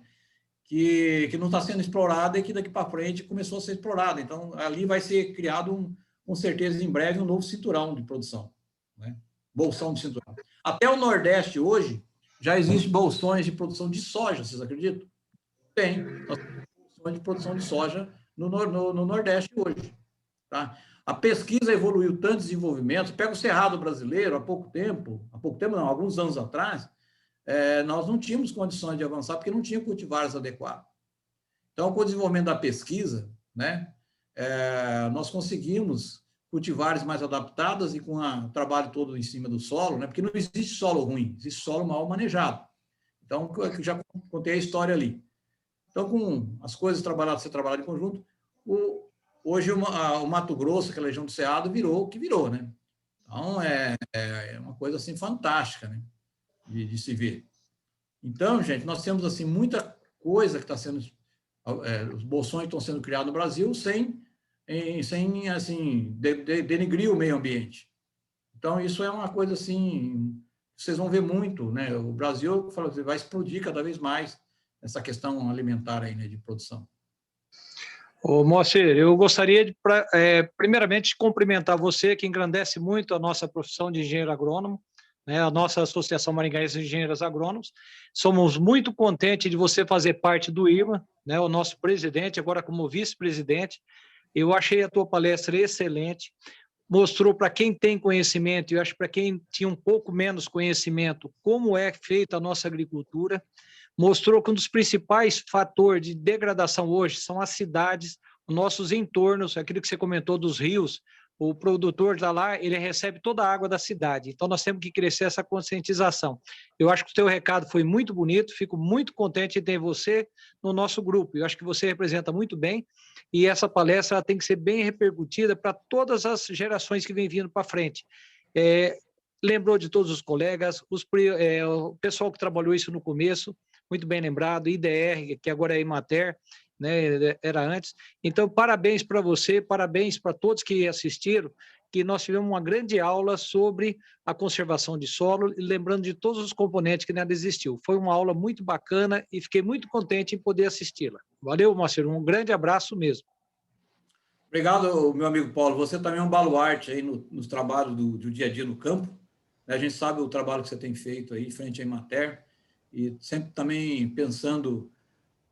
que não está sendo explorada e que daqui para frente começou a ser explorada. Então, ali vai ser criado, com certeza, em breve, um novo cinturão de produção, né? Bolsão de cinturão. Até o Nordeste, hoje, já existem bolsões de produção de soja, vocês acreditam? Tem. Nós temos bolsões de produção de soja no Nordeste hoje, tá? A pesquisa evoluiu tanto desenvolvimento. Pega o Cerrado brasileiro, há pouco tempo não, alguns anos atrás, nós não tínhamos condições de avançar porque não tinha cultivares adequados. Então, com o desenvolvimento da pesquisa, né, nós conseguimos cultivares mais adaptadas e com o trabalho todo em cima do solo, né, porque não existe solo ruim, existe solo mal manejado. Então, eu já contei a história ali. Então, com as coisas ser trabalhado em conjunto, hoje o Mato Grosso, aquela região do Cerrado, virou o que virou, né? Então, é uma coisa assim fantástica, né? De se ver. Então, gente, nós temos assim muita coisa que está sendo, os bolsões estão sendo criados no Brasil sem assim denegrir o meio ambiente. Então, isso é uma coisa assim, vocês vão ver muito, né? O Brasil vai explodir cada vez mais essa questão alimentar aí, né, de produção. Ô, Moacir, eu gostaria de, primeiramente, cumprimentar você, que engrandece muito a nossa profissão de engenheiro agrônomo, né, a nossa Associação Maringaense de Engenheiros Agrônomos. Somos muito contentes de você fazer parte do IMA, né, o nosso presidente, agora como vice-presidente. Eu achei a tua palestra excelente, mostrou para quem tem conhecimento, e eu acho para quem tinha um pouco menos conhecimento, como é feita a nossa agricultura. Mostrou que um dos principais fatores de degradação hoje são as cidades, os nossos entornos, aquilo que você comentou dos rios. O produtor está lá, ele recebe toda a água da cidade. Então, nós temos que crescer essa conscientização. Eu acho que o teu recado foi muito bonito, fico muito contente de ter você no nosso grupo. Eu acho que você representa muito bem e essa palestra ela tem que ser bem repercutida para todas as gerações que vêm vindo para frente. Lembrou de todos os colegas, o pessoal que trabalhou isso no começo, muito bem lembrado, IDR, que agora é Emater, né, era antes. Então, parabéns para você, parabéns para todos que assistiram, que nós tivemos uma grande aula sobre a conservação de solo, e lembrando de todos os componentes que nela existiu. Foi uma aula muito bacana e fiquei muito contente em poder assisti-la. Valeu, Moacir, um grande abraço mesmo. Obrigado, meu amigo Paulo. Você também é um baluarte aí nos trabalhos do dia a dia no campo. A gente sabe o trabalho que você tem feito aí frente à Emater, e sempre também pensando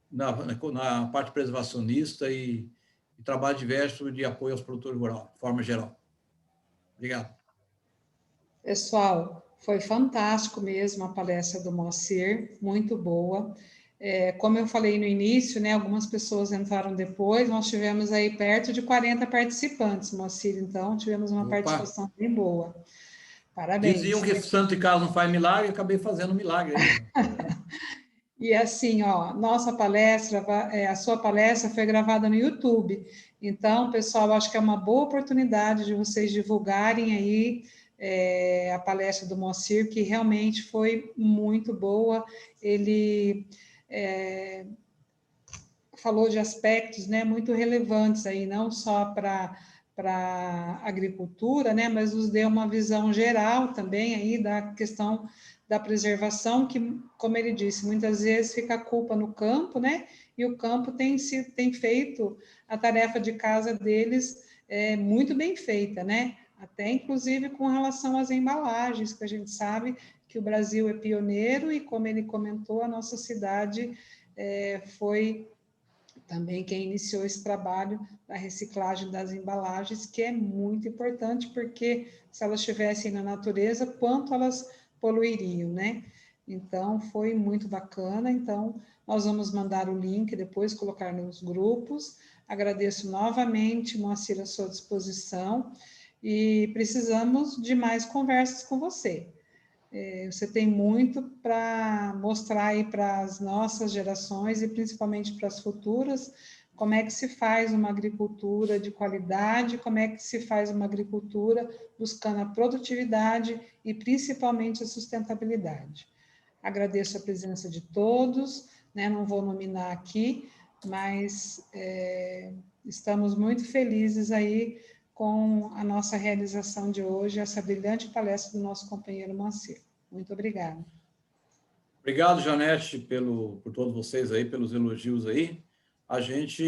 na parte preservacionista e trabalho diverso de apoio aos produtores rurais, de forma geral. Obrigado. Pessoal, foi fantástico mesmo a palestra do Moacir, muito boa. Como eu falei no início, né, algumas pessoas entraram depois, nós tivemos aí perto de 40 participantes, Moacir, então tivemos uma participação bem boa. Parabéns. Diziam que santo e casa não faz milagre, eu acabei fazendo milagre aí. E assim, ó, nossa palestra, a sua palestra foi gravada no YouTube. Então, pessoal, acho que é uma boa oportunidade de vocês divulgarem aí a palestra do Moacir, que realmente foi muito boa. Ele falou de aspectos, né, muito relevantes aí, não só para a agricultura, né, mas nos deu uma visão geral também aí da questão da preservação, que, como ele disse, muitas vezes fica a culpa no campo, né, e o campo tem feito a tarefa de casa deles muito bem feita, né, até inclusive com relação às embalagens, que a gente sabe que o Brasil é pioneiro e, como ele comentou, a nossa cidade foi também quem iniciou esse trabalho da reciclagem das embalagens, que é muito importante, porque se elas estivessem na natureza, quanto elas poluiriam, né? Então, foi muito bacana. Então, nós vamos mandar o link depois, colocar nos grupos. Agradeço novamente, Moacir, a sua disposição, e precisamos de mais conversas com você. Você tem muito para mostrar aí para as nossas gerações e principalmente para as futuras, como é que se faz uma agricultura de qualidade, como é que se faz uma agricultura buscando a produtividade e principalmente a sustentabilidade. Agradeço a presença de todos, né? Não vou nominar aqui, mas estamos muito felizes aí com a nossa realização de hoje, essa brilhante palestra do nosso companheiro Moacir. Muito obrigada. Obrigado, Janete, por todos vocês aí, pelos elogios aí. A gente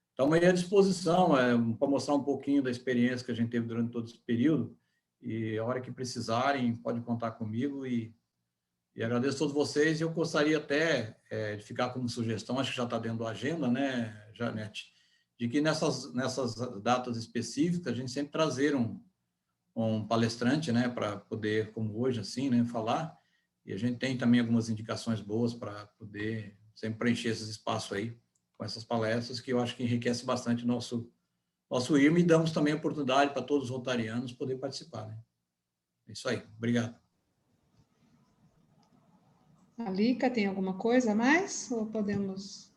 estamos aí à disposição para mostrar um pouquinho da experiência que a gente teve durante todo esse período, e a hora que precisarem, podem contar comigo, e agradeço a todos vocês. E eu gostaria até de ficar como sugestão, acho que já está dentro da agenda, né, Janete, de que nessas datas específicas a gente sempre trazer um palestrante, né, para poder, como hoje, assim, né, falar, e a gente tem também algumas indicações boas para poder sempre preencher esses espaços aí com essas palestras, que eu acho que enriquece bastante o nosso IRMA, e damos também a oportunidade para todos os rotarianos poder participar, né? É isso aí, obrigado. Alica, tem alguma coisa a mais? Ou podemos...